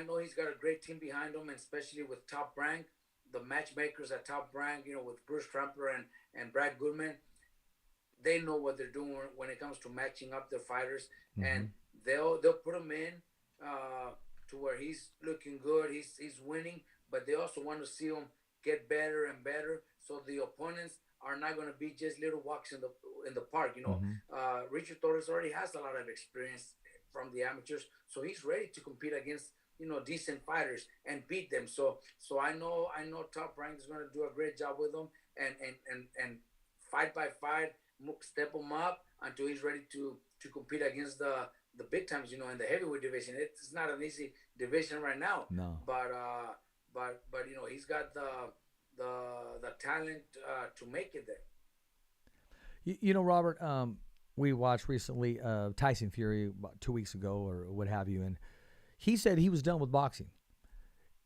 know he's got a great team behind him, and especially with Top Rank, the matchmakers at Top Rank, with Bruce Trampler and Brad Goodman. They know what they're doing when it comes to matching up their fighters, and they'll put him in to where he's looking good. He's winning, but they also want to see him get better and better. So the opponents are not going to be just little walks in the park. Richard Torres already has a lot of experience from the amateurs, so he's ready to compete against decent fighters and beat them. So I know Top Rank is going to do a great job with him, and fight by fight, step him up until he's ready to compete against the big times. In the heavyweight division, it's not an easy division right now. No. But he's got the talent to make it there. Robert, we watched recently Tyson Fury about 2 weeks ago or what have you, and he said he was done with boxing.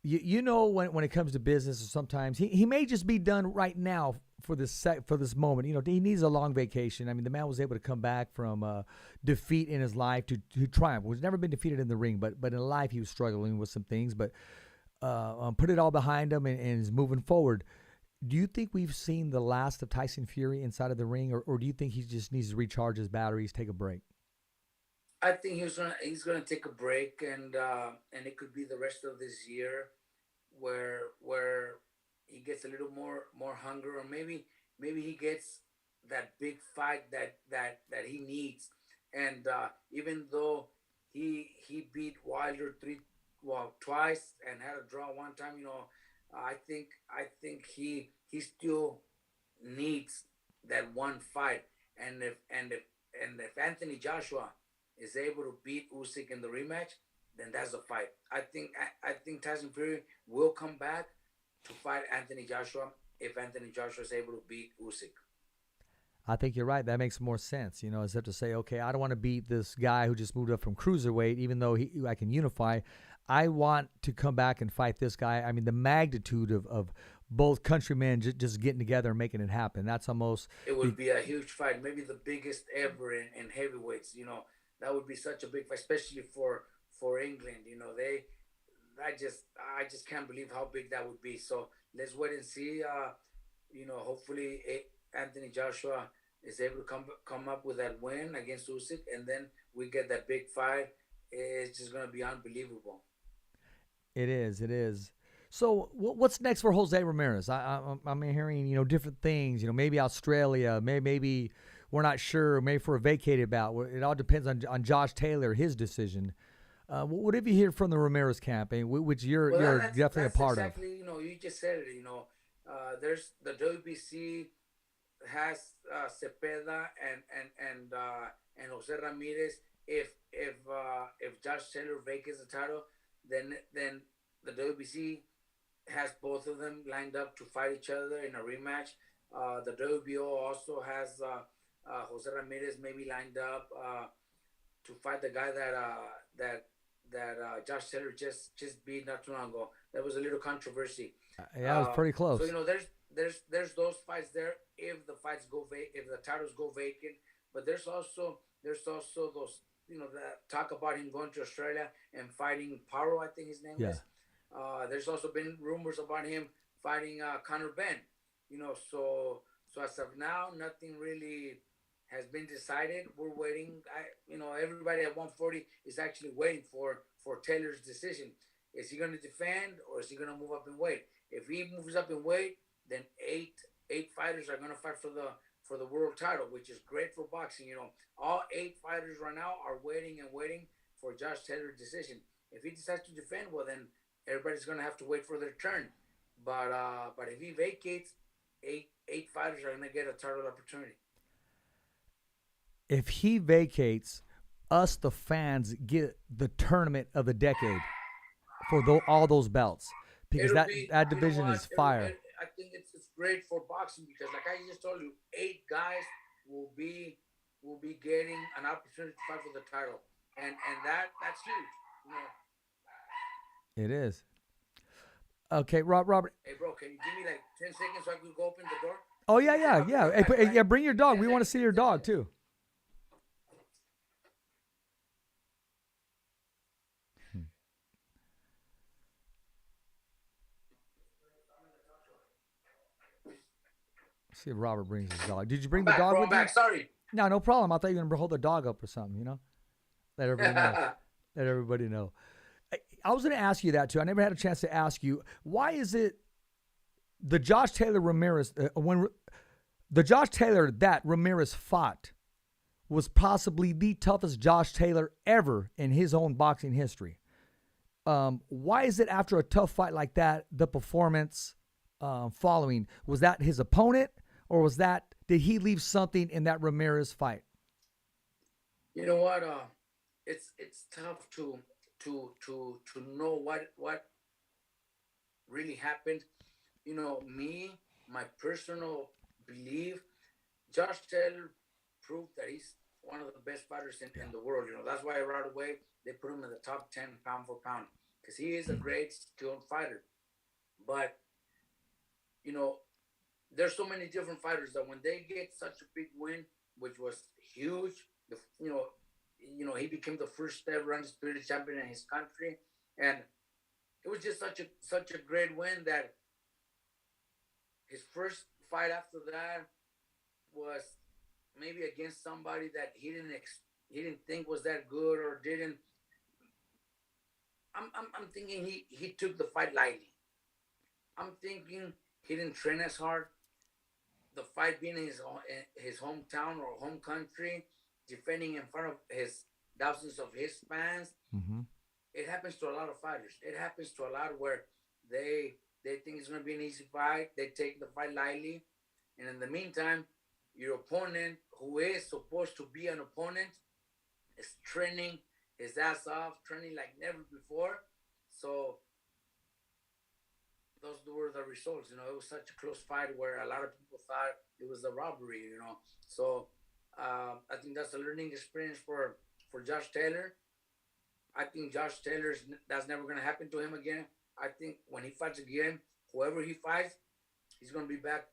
When it comes to business, sometimes he may just be done right now for this moment. He needs a long vacation. I mean, the man was able to come back from defeat in his life to triumph. He's never been defeated in the ring, but in life he was struggling with some things. But put it all behind him and is moving forward. Do you think we've seen the last of Tyson Fury inside of the ring, or do you think he just needs to recharge his batteries, take a break? I think he's gonna take a break, and it could be the rest of this year, where he gets a little more hunger, or maybe he gets that big fight that he needs. And even though he beat Wilder twice and had a draw one time, I think he still needs that one fight. And if Anthony Joshua is able to beat Usyk in the rematch, then that's a fight. I think Tyson Fury will come back to fight Anthony Joshua if Anthony Joshua is able to beat Usyk. I think you're right. That makes more sense, except to say, okay, I don't want to beat this guy who just moved up from cruiserweight, even though I can unify. I want to come back and fight this guy. I mean, the magnitude of both countrymen just getting together and making it happen. That's almost... It would be a huge fight, maybe the biggest ever in heavyweights. That would be such a big fight, especially for England. I just can't believe how big that would be. So let's wait and see. Hopefully Anthony Joshua is able to come up with that win against Usyk, and then we get that big fight. It's just going to be unbelievable. It is. So what's next for Jose Ramirez? I'm hearing different things. Maybe Australia, maybe we're not sure, maybe for a vacated bout. It all depends on Josh Taylor, his decision. What have you heard from the Ramirez camp, which you're definitely a part exactly, of? You know, you just said it. You know, there's the WBC has Cepeda and Jose Ramirez. If Josh Taylor vacates the title, then the WBC has both of them lined up to fight each other in a rematch. The WBO also has Jose Ramirez maybe lined up to fight the guy that Josh Taylor just beat not too long ago. There was a little controversy. Yeah, it was pretty close. So you know, there's those fights there if the fights if the titles go vacant. But there's also those, you know, that talk about him going to Australia and fighting Paro, I think his name is. There's also been rumors about him fighting Conor Ben. You know, so as of now, nothing really has been decided. We're waiting. Everybody at 140 is actually waiting for Taylor's decision. Is he going to defend or is he going to move up in weight? If he moves up in weight, then eight fighters are going to fight for the world title, which is great for boxing. You know, all 8 fighters right now are waiting for Josh Taylor's decision. If he decides to defend, well, then everybody's going to have to wait for their turn. But if he vacates, eight fighters are going to get a title opportunity. If he vacates, us, the fans, get the tournament of the decade for all those belts, because that division is fire. I think it's great for boxing because, like I just told you, 8 guys will be getting an opportunity to fight for the title, and that's huge. You know. It is. Okay, Robert. Hey, bro, can you give me like 10 seconds so I can go open the door? Oh yeah. Hey, bring your dog. We want to see your dog too. See if Robert brings his dog. Did you bring the dog with you? Sorry. No problem. I thought you were going to hold the dog up or something, you know? Let everybody know. Let everybody know. I was going to ask you that, too. I never had a chance to ask you. Why is it the Josh Taylor Ramirez, the Josh Taylor that Ramirez fought was possibly the toughest Josh Taylor ever in his own boxing history? Why is it after a tough fight like that, the performance following, was that his opponent? Or did he leave something in that Ramirez fight? You know what? It's tough to know what really happened. You know, my personal belief, Josh Taylor proved that he's one of the best fighters in the world. You know, that's why right away they put him in the top 10 pound for pound, because he is a great skilled fighter. But you know, there's so many different fighters that when they get such a big win, which was huge, you know, he became the first ever undisputed champion in his country, and it was just such a great win that his first fight after that was maybe against somebody that he didn't think was that good or didn't. I'm thinking he took the fight lightly. I'm thinking he didn't train as hard. The fight being in his hometown or home country, defending in front of his thousands of his fans. Mm-hmm. It happens to a lot of fighters. It happens to a lot where they think it's going to be an easy fight. They take the fight lightly. And in the meantime, your opponent, who is supposed to be an opponent, is training his ass off, training like never before. So those were the results. You know, it was such a close fight where a lot of people thought it was a robbery, you know. So I think that's a learning experience for Josh Taylor. I think Josh Taylor's, that's never going to happen to him again. I think when he fights again, whoever he fights, he's going to be back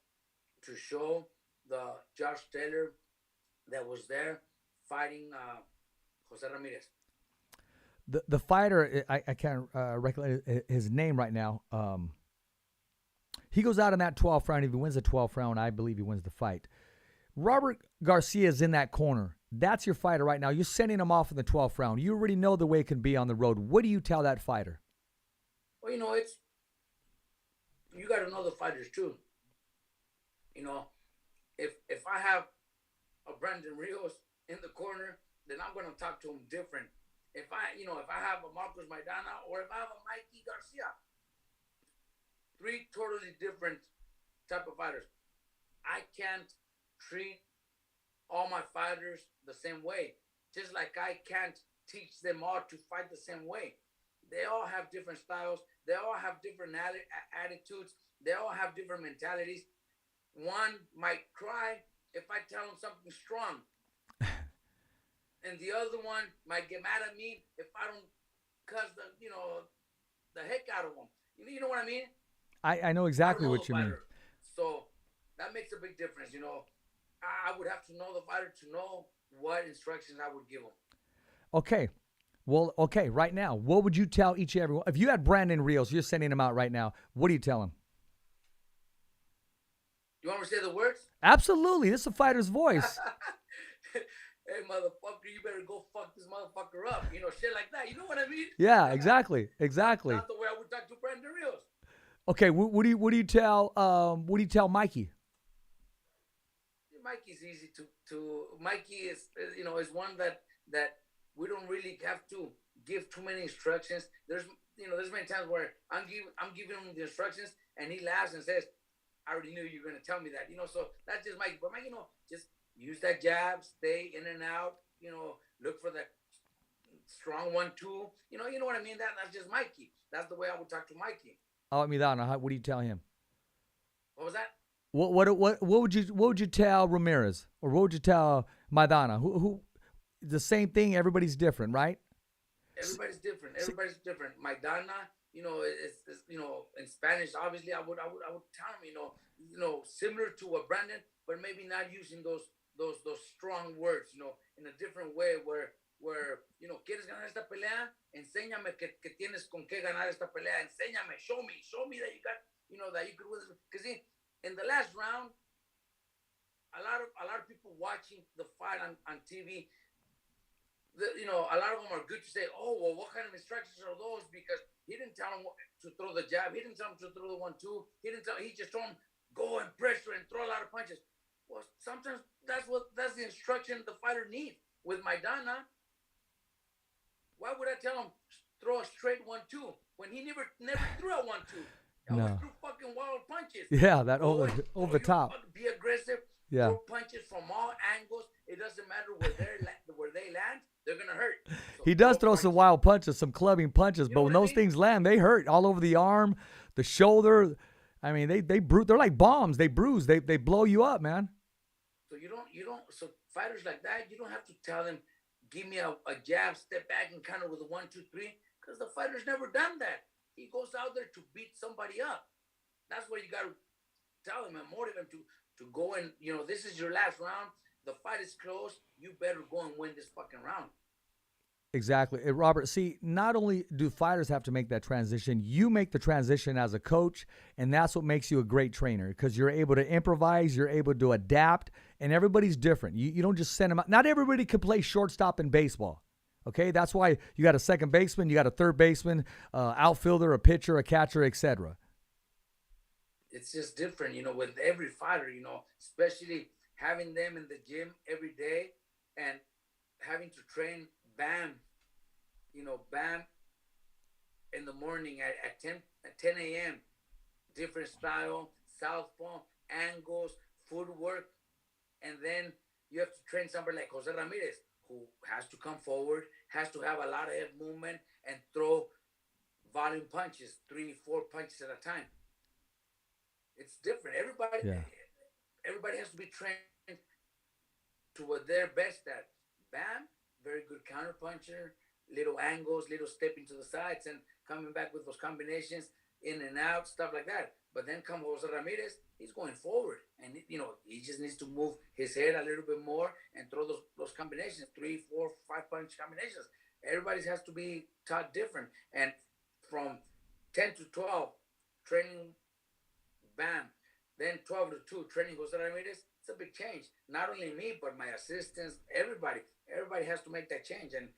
to show the Josh Taylor that was there fighting Jose Ramirez. The fighter, I can't recollect his name right now. He goes out in that 12th round. If he wins the 12th round, I believe he wins the fight. Robert Garcia is in that corner. That's your fighter right now. You're sending him off in the 12th round. You already know the way it can be on the road. What do you tell that fighter? Well, you know, you got to know the fighters too. You know, if I have a Brandon Rios in the corner, then I'm going to talk to him different. If I have a Marcos Maidana or if I have a Mikey Garcia, three totally different type of fighters. I can't treat all my fighters the same way. Just like I can't teach them all to fight the same way. They all have different styles. They all have different attitudes. They all have different mentalities. One might cry if I tell him something strong. And the other one might get mad at me if I don't cuss the heck out of him. You know what I mean? I know exactly what you mean. So that makes a big difference. I would have to know the fighter to know what instructions I would give him. Okay. Well, okay, right now, what would you tell each and every one? If you had Brandon Rios, you're sending him out right now, what do you tell him? You want me to say the words? Absolutely. This is a fighter's voice. Hey, motherfucker, you better go fuck this motherfucker up. Shit like that. You know what I mean? Yeah, exactly. Exactly. Not the way I would talk to Brandon Rios. Okay, what do you tell Mikey? Mikey's easy to Mikey is one that we don't really have to give too many instructions. There's many times where I'm giving him the instructions and he laughs and says, I already knew you were gonna tell me that. So that's just Mikey. But Mikey, just use that jab, stay in and out, look for that strong 1-2. You know what I mean? That's just Mikey. That's the way I would talk to Mikey. Oh, Midana, what do you tell him? What was that? What would you tell Ramirez, or what would you tell Maidana? Who the same thing? Everybody's different, right? Everybody's different. Maidana, is in Spanish. Obviously, I would tell him, similar to what Brandon, but maybe not using those strong words, in a different way where quieres ganar esta pelea, enséñame que tienes con qué ganar esta pelea, enséñame, show me that you got, that you could win this. Because in the last round, a lot of people watching the fight on TV, a lot of them are good to say, oh, well, what kind of instructions are those? Because he didn't tell him to throw the jab, he didn't tell him to throw the 1-2, he just told him go and pressure and throw a lot of punches. Well, sometimes that's the instruction the fighter needs. With Maidana, why would I tell him throw a straight 1-2 when he never threw a 1-2? I always threw fucking wild punches. Yeah, that over the top. Be aggressive. Yeah. Throw punches from all angles. It doesn't matter where they land. They're gonna hurt. So he does throw some wild punches, some clubbing punches, but when those things land, they hurt all over the arm, the shoulder. I mean, they bruise. They're like bombs. They bruise. They blow you up, man. So you don't. So fighters like that, you don't have to tell them, give me a jab, step back, and counter with a 1-2-3, because the fighter's never done that. He goes out there to beat somebody up. That's what you got to tell him and motivate him to go and, this is your last round. The fight is close. You better go and win this fucking round. Exactly. Robert, see, not only do fighters have to make that transition, you make the transition as a coach, and that's what makes you a great trainer, because you're able to improvise, you're able to adapt, and everybody's different. You don't just send them out. Not everybody can play shortstop in baseball, okay? That's why you got a second baseman, you got a third baseman, outfielder, a pitcher, a catcher, etc. It's just different, with every fighter, especially having them in the gym every day and having to train Bam in the morning at 10 a.m. Different style, southpaw, angles, footwork. And then you have to train somebody like Jose Ramirez, who has to come forward, has to have a lot of head movement and throw volume punches, 3-4 punches at a time. It's different. Everybody has to be trained to what they're best at. Bam, very good counter puncher, little angles, little stepping to the sides and coming back with those combinations, in and out, stuff like that. But then come Jose Ramirez, he's going forward. And, he just needs to move his head a little bit more and throw those combinations, 3, 4, 5 punch combinations. Everybody has to be taught different. And from 10 to 12, training Bam, then 12 to 2, training Jose Ramirez, it's a big change. Not only me, but my assistants, everybody has to make that change. And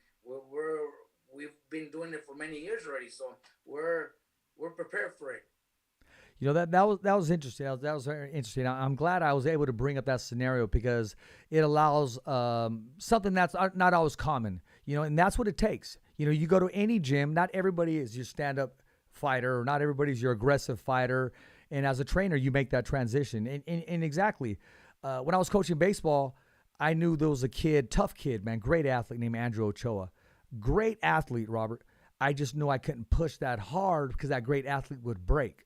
we've been doing it for many years already, so we're prepared for it. That was interesting. That was very interesting. I'm glad I was able to bring up that scenario because it allows something that's not always common. And that's what it takes. You go to any gym. Not everybody is your stand-up fighter, or not everybody's your aggressive fighter. And as a trainer, you make that transition. And exactly, when I was coaching baseball, I knew there was a tough kid, man, great athlete named Andrew Ochoa. Great athlete, Robert. I just knew I couldn't push that hard because that great athlete would break.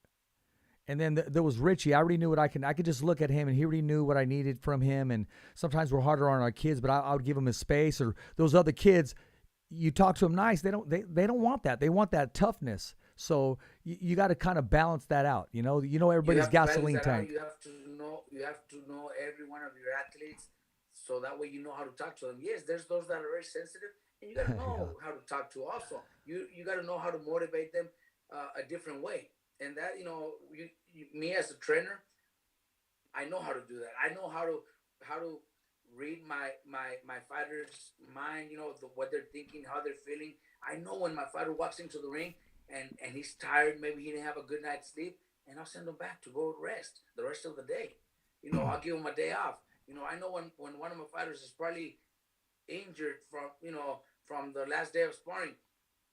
And then there was Richie. I already knew what I could just look at him, and he already knew what I needed from him. And sometimes we're harder on our kids, but I would give him his space. Or those other kids, you talk to them nice. They don't want that. They want that toughness. So you got to kind of balance that out. Everybody's gasoline tank. You have to know every one of your athletes, so that way you know how to talk to them. Yes, there's those that are very sensitive, and you got to know how to talk to also. You got to know how to motivate them a different way. And that, me as a trainer, I know how to do that. I know how to read my fighter's mind, what they're thinking, how they're feeling. I know when my fighter walks into the ring and he's tired, maybe he didn't have a good night's sleep, and I'll send him back to go rest the rest of the day. I'll give him a day off. I know when one of my fighters is probably injured from the last day of sparring.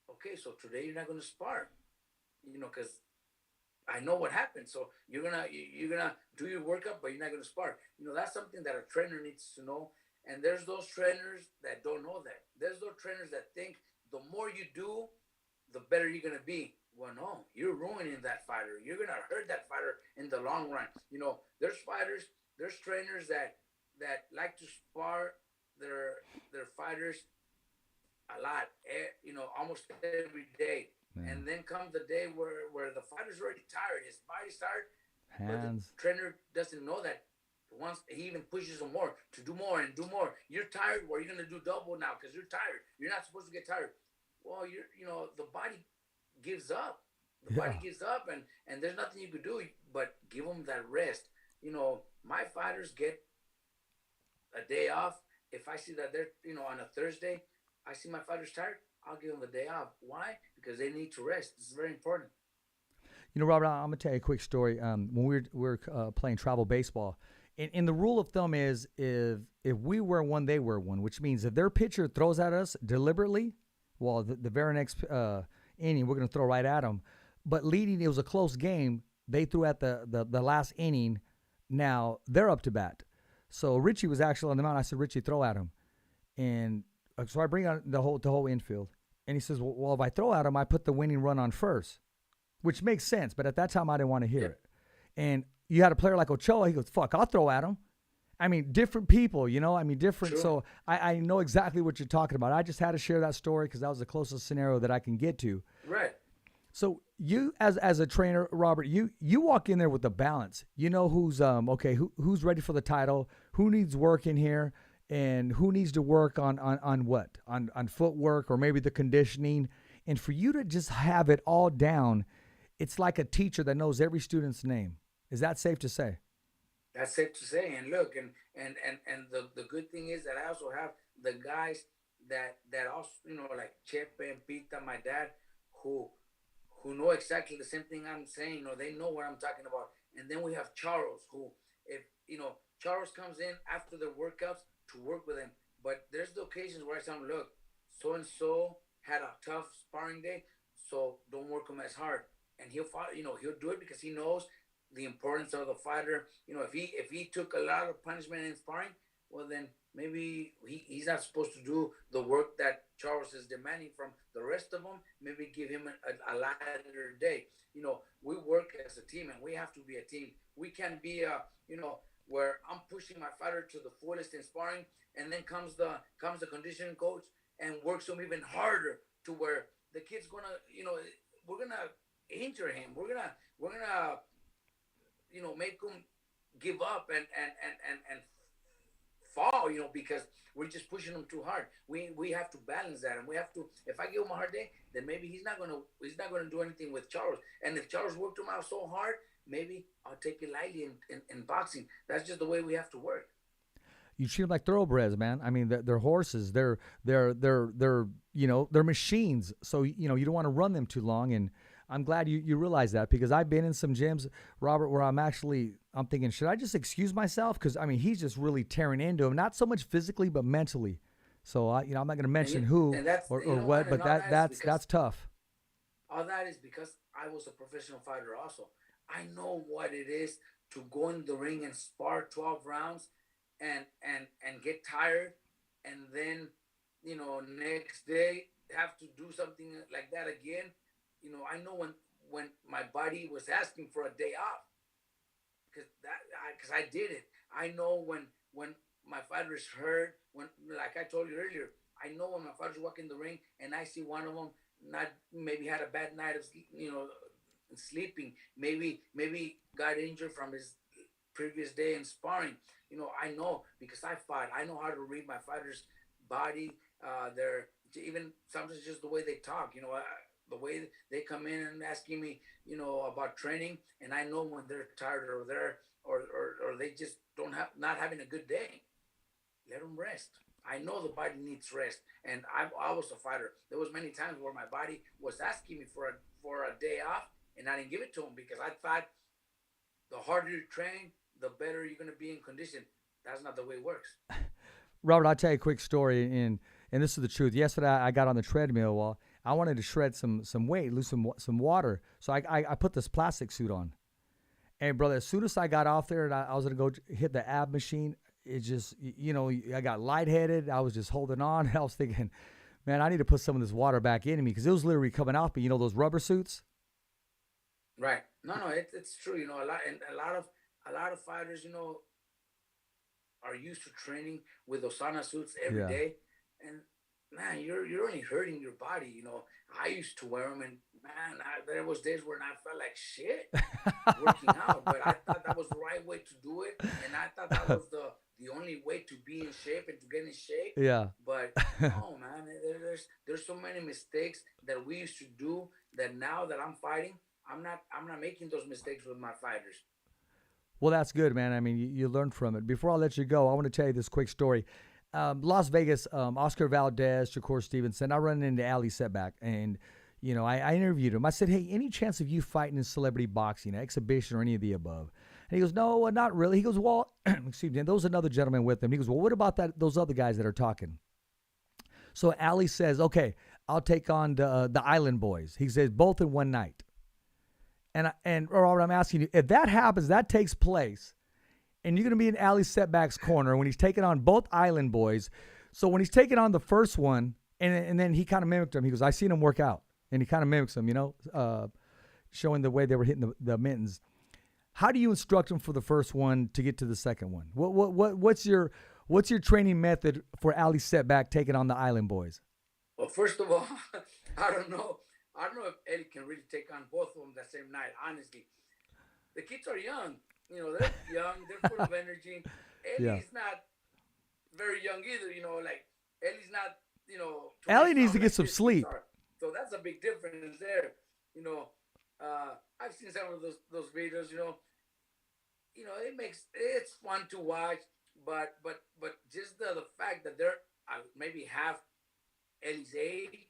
Okay, so today you're not going to spar, because I know what happened. So you're gonna do your workup, but you're not gonna spar. That's something that a trainer needs to know. And there's those trainers that don't know that. There's those trainers that think the more you do, the better you're gonna be. Well, no, you're ruining that fighter. You're gonna hurt that fighter in the long run. There's trainers that like to spar their fighters a lot. Almost every day. Man. And then comes the day where the fighter's already tired, his body's tired, but the trainer doesn't know that. Once he even pushes him more to do more and do more. You're tired, well, you're gonna do double now because you're tired. You're not supposed to get tired. Well, the body gives up. The body gives up, and there's nothing you could do but give them that rest. My fighters get a day off. If I see that they're on a Thursday, I see my fighters tired, I'll give them the day off. Why? Because they need to rest. This is very important. Robert, I'm going to tell you a quick story. When we were playing travel baseball, and the rule of thumb is if we wear one, they wear one, which means if their pitcher throws at us deliberately, well, the very next inning, we're going to throw right at them. But it was a close game. They threw at the last inning. Now they're up to bat. So Richie was actually on the mound. I said, Richie, throw at him. And so I bring out the whole infield. And he says, well, if I throw at him, I put the winning run on first, which makes sense. But at that time, I didn't want to hear it. And you had a player like Ochoa. He goes, fuck, I'll throw at him. I mean, different people, different. Sure. So I know exactly what you're talking about. I just had to share that story because that was the closest scenario that I can get to. Right. So you, as a trainer, Robert, you walk in there with the balance. You know who's who's ready for the title, who needs work in here, and who needs to work on what? On footwork or maybe the conditioning. And for you to just have it all down, it's like a teacher that knows every student's name. Is that safe to say? That's safe to say. And look, and the good thing is that I also have the guys that also, like Chepe and Pita, my dad, who know exactly the same thing I'm saying, they know what I'm talking about. And then we have Charles, who, if Charles comes in after the workouts to work with him. But there's the occasions where I tell him, look, so-and-so had a tough sparring day, so don't work him as hard. And he'll follow, he'll do it because he knows the importance of the fighter. If he took a lot of punishment in sparring, well, then maybe he's not supposed to do the work that Charles is demanding from the rest of them. Maybe give him a lighter day. We work as a team, and we have to be a team. We can't be where I'm pushing my fighter to the fullest in sparring, and then comes the conditioning coach and works him even harder to where the kid's gonna, we're gonna injure him. We're gonna make him give up and fall, because we're just pushing him too hard. We have to balance that, and we have to. If I give him a hard day, then maybe he's not gonna do anything with Charles. And if Charles worked him out so hard, maybe I'll take it lightly in boxing. That's just the way we have to work. You treat them like thoroughbreds, man. I mean, they're horses. They're machines. So you don't want to run them too long. And I'm glad you realize that, because I've been in some gyms, Robert, where I'm thinking, should I just excuse myself? Because I mean, he's just really tearing into him, not so much physically, but mentally. So I'm not going to mention who and that's or what, but and all that is because that's tough. all that is because I was a professional fighter also. I know what it is to go in the ring and spar 12 rounds and get tired, and then next day have to do something like that again. I know when my body was asking for a day off, because I did it. I know when my fighter is hurt, when, like I told you earlier, I know when my fighters walk in the ring and I see one of them not maybe had a bad night of sleeping, maybe got injured from his previous day in sparring. I know, because I fought. I know how to read my fighters' body. Their even sometimes just the way they talk. The way they come in and asking me, about training, and I know when they're tired or they just don't have not having a good day. Let them rest. I know the body needs rest, and I was a fighter. There was many times where my body was asking me for a day off, and I didn't give it to him because I thought the harder you train, the better you're going to be in condition. That's not the way it works. Robert, I'll tell you a quick story, and this is the truth. Yesterday, I got on the treadmill. Well, I wanted to shred some weight, lose some water, so I put this plastic suit on. And brother, as soon as I got off there and I was gonna go hit the ab machine, it just I got lightheaded. I was just holding on. I was thinking, man, I need to put some of this water back into me, because it was literally coming off me. Those rubber suits. Right. No, it's true. A lot of fighters, are used to training with those sauna suits every day, and man, you're only hurting your body. I used to wear them, and man, there was days when I felt like shit working out, but I thought that was the right way to do it, and I thought that was the only way to be in shape and to get in shape. Yeah. But no, man, there's so many mistakes that we used to do that now that I'm fighting, I'm not making those mistakes with my fighters. Well, that's good, man. I mean, you learned from it. Before I let you go, I want to tell you this quick story. Las Vegas, Oscar Valdez, Shakur Stevenson, I run into Ali Setback, and, I interviewed him. I said, hey, any chance of you fighting in celebrity boxing, exhibition, or any of the above? And he goes, no, not really. He goes, well, excuse me, and there was another gentleman with him. He goes, well, what about those other guys that are talking? So Ali says, okay, I'll take on the Island Boys. He says, both in one night. And Robert, I'm asking you, if that happens, that takes place, and you're going to be in Ali Setback's corner when he's taking on both Island Boys. So when he's taking on the first one, and then he kind of mimicked him. He goes, I seen him work out, and he kind of mimics him, showing the way they were hitting the mittens. How do you instruct him for the first one to get to the second one? What's your training method for Ali Setback taking on the Island Boys? Well, first of all, I don't know if Eddie can really take on both of them that same night. Honestly, the kids are young. They're young. They're full of energy. Eddie's not very young either. Like Ellie's not. Ellie needs to get some sleep. So that's a big difference there. I've seen some of those videos. It's fun to watch, but just the fact that they're maybe half Ellie's age,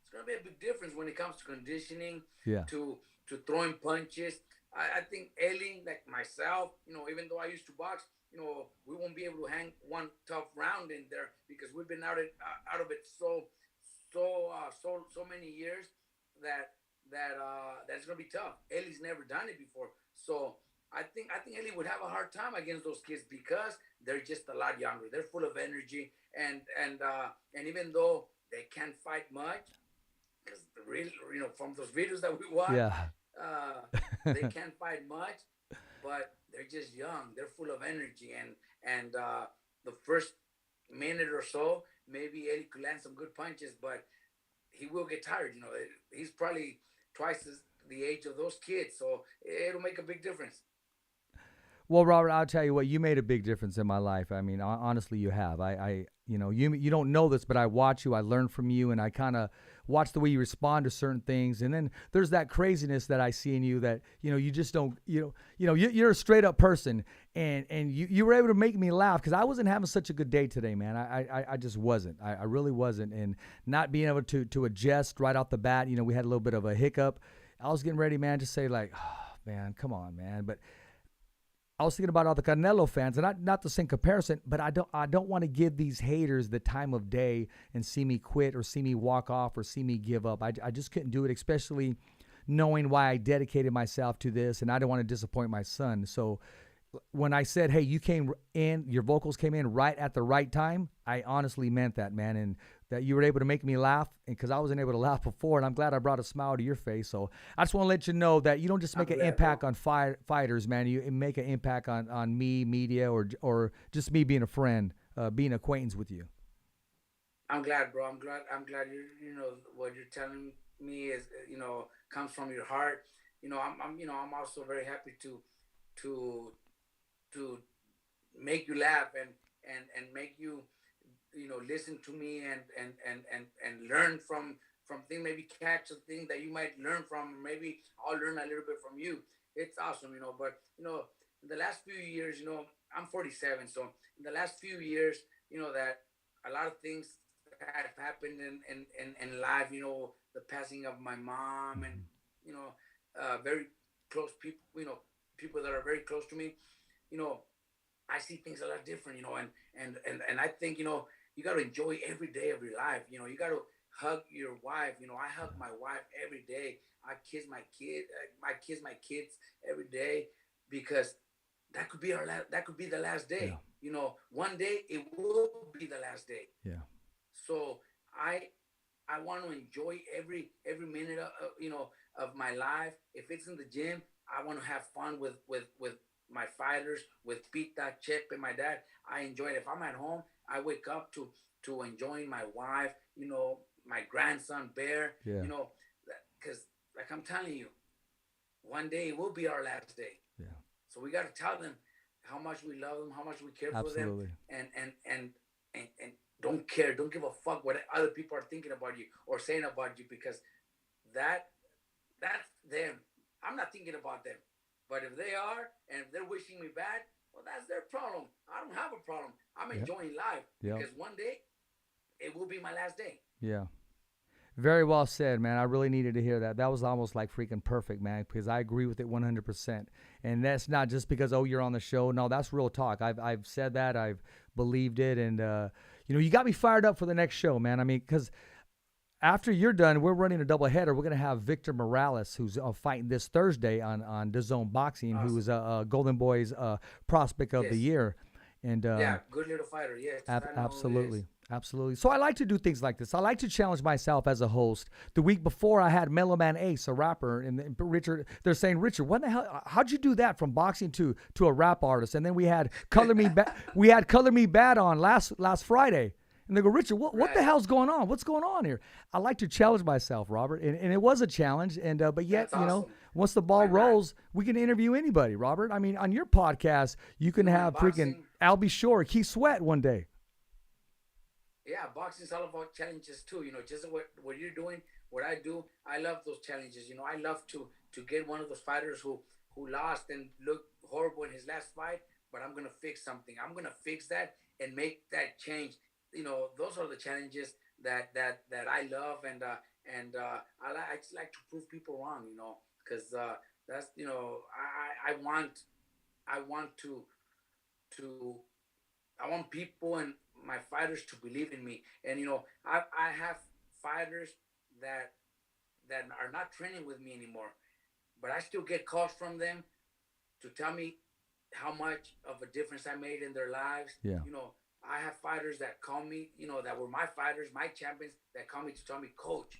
it's gonna be a big difference when it comes to conditioning, to throwing punches. I think Ellie, like myself, even though I used to box, we won't be able to hang one tough round in there because we've been out of it so many years that it's gonna be tough. Ellie's never done it before, so I think Ellie would have a hard time against those kids because they're just a lot younger. They're full of energy, and even though they can't fight much, because really, from those videos that we watch, they can't fight much, but they're just young. They're full of energy, and the first minute or so, maybe Eddie could land some good punches, but he will get tired. He's probably twice the age of those kids, so it'll make a big difference. Well, Robert, I'll tell you what, you made a big difference in my life. I mean, honestly, you have. You don't know this, but I watch you, I learn from you, and I kind of watch the way you respond to certain things. And then there's that craziness that I see in you that, you just don't, you're a straight up person. And you were able to make me laugh because I wasn't having such a good day today, man. I just wasn't. I really wasn't. And not being able to adjust right off the bat, we had a little bit of a hiccup. I was getting ready, man, to say like, oh, man, come on, man. But I was thinking about all the Canelo fans, and not the same comparison, but I don't want to give these haters the time of day and see me quit or see me walk off or see me give up. I just couldn't do it, especially knowing why I dedicated myself to this, and I don't want to disappoint my son. So when I said, hey, you came in, your vocals came in right at the right time, I honestly meant that, man, and that you were able to make me laugh, because I wasn't able to laugh before, and I'm glad I brought a smile to your face. So I just want to let you know that you don't just make an impact on fighters, man. You make an impact on me, media, or just me being a friend, being acquaintance with you. I'm glad, bro. I'm glad what you're telling me is comes from your heart. I'm also very happy to to make you laugh and make you listen to me and learn from things, maybe catch a thing that you might learn from, maybe I'll learn a little bit from you. It's awesome. But in the last few years, I'm 47, so in the last few years, that a lot of things have happened in life, the passing of my mom, and very close people, people that are very close to me, you know, I see things a lot different, and I think, you got to enjoy every day of your life. You got to hug your wife. I hug my wife every day. I kiss my kid. I kiss my kids every day, because that could be that could be the last day. Yeah. One day it will be the last day. Yeah. So I want to enjoy every minute of my life. If it's in the gym, I want to have fun with my fighters, with Pita, Chip, and my dad. I enjoy it. If I'm at home, I wake up to enjoying my wife, my grandson Bear, Yeah. Because like I'm telling you, one day it will be our last day. Yeah. So we got to tell them how much we love them, how much we care Absolutely. for them, and don't care, don't give a fuck what other people are thinking about you or saying about you, because that's them. I'm not thinking about them. But if they are, and if they're wishing me bad, well, that's their problem. I don't have a problem. I'm enjoying life, because one day it will be my last day. Yeah. Very well said, man. I really needed to hear that. That was almost like freaking perfect, man, because I agree with it 100%. And that's not just because, oh, you're on the show. No, that's real talk. I've said that. I've believed it. And, you got me fired up for the next show, man. I mean, because after you're done, we're running a doubleheader. We're going to have Victor Morales, who's fighting this Thursday on DAZN Boxing, awesome. Who is a Golden Boy's prospect of the year. And good little fighter, yes. Absolutely. Absolutely. So I like to do things like this. I like to challenge myself as a host. The week before, I had Mellow Man Ace, a rapper, and Richard. They're saying, Richard, what the hell? How'd you do that from boxing to a rap artist? And then we had Color Me Color Me Bad on last Friday. And they go, Richard, what the hell's going on? What's going on here? I like to challenge myself, Robert, and it was a challenge. And but yet, awesome. Once the ball rolls, we can interview anybody, Robert. I mean, on your podcast, you can have freaking Albie Shore, Keith Sweat one day. Yeah, boxing's all about challenges too. Just what you're doing, what I do. I love those challenges. I love to get one of those fighters who lost and looked horrible in his last fight, but I'm gonna fix something. I'm gonna fix that and make that change. Those are the challenges that I love, and I just like to prove people wrong. Because that's I want people and my fighters to believe in me. And I have fighters that are not training with me anymore, but I still get calls from them to tell me how much of a difference I made in their lives. Yeah. I have fighters that call me, that were my fighters, my champions, that call me to tell me, coach,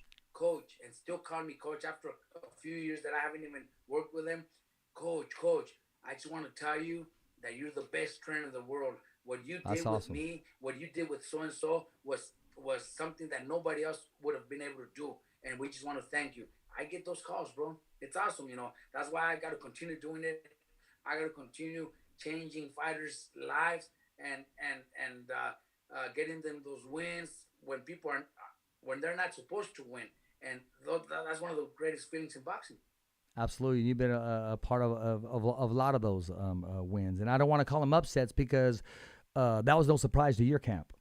and still call me coach after a few years that I haven't even worked with them. Coach, I just want to tell you that you're the best trainer in the world. What you did with me, what you did with so-and-so was something that nobody else would have been able to do. And we just want to thank you. I get those calls, bro. It's awesome, That's why I got to continue doing it. I got to continue changing fighters' lives and getting them those wins when people are when they're not supposed to win, and that's one of the greatest feelings in boxing. Absolutely. You've been a part of a lot of those wins. And I don't want to call them upsets because that was no surprise to your camp.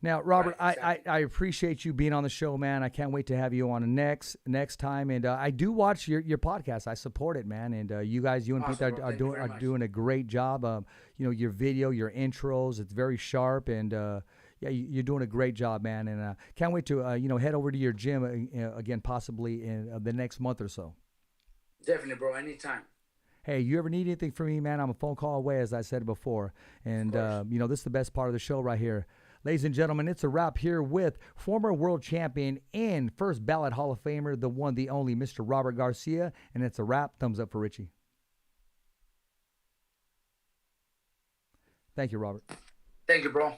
Now, Robert, Right, exactly. I appreciate you being on the show, man. I can't wait to have you on next time. And I do watch your podcast. I support it, man. And you and Awesome, Pete bro. are Thank you very much. doing a great job. Your video, your intros, it's very sharp. And yeah, you're doing a great job, man. And can't wait to head over to your gym again, possibly in the next month or so. Definitely, bro. Anytime. Hey, you ever need anything from me, man? I'm a phone call away, as I said before. And, this is the best part of the show right here. Ladies and gentlemen, it's a wrap here with former world champion and first ballot Hall of Famer, the one, the only, Mr. Robert Garcia. And it's a wrap. Thumbs up for Richie. Thank you, Robert. Thank you, bro.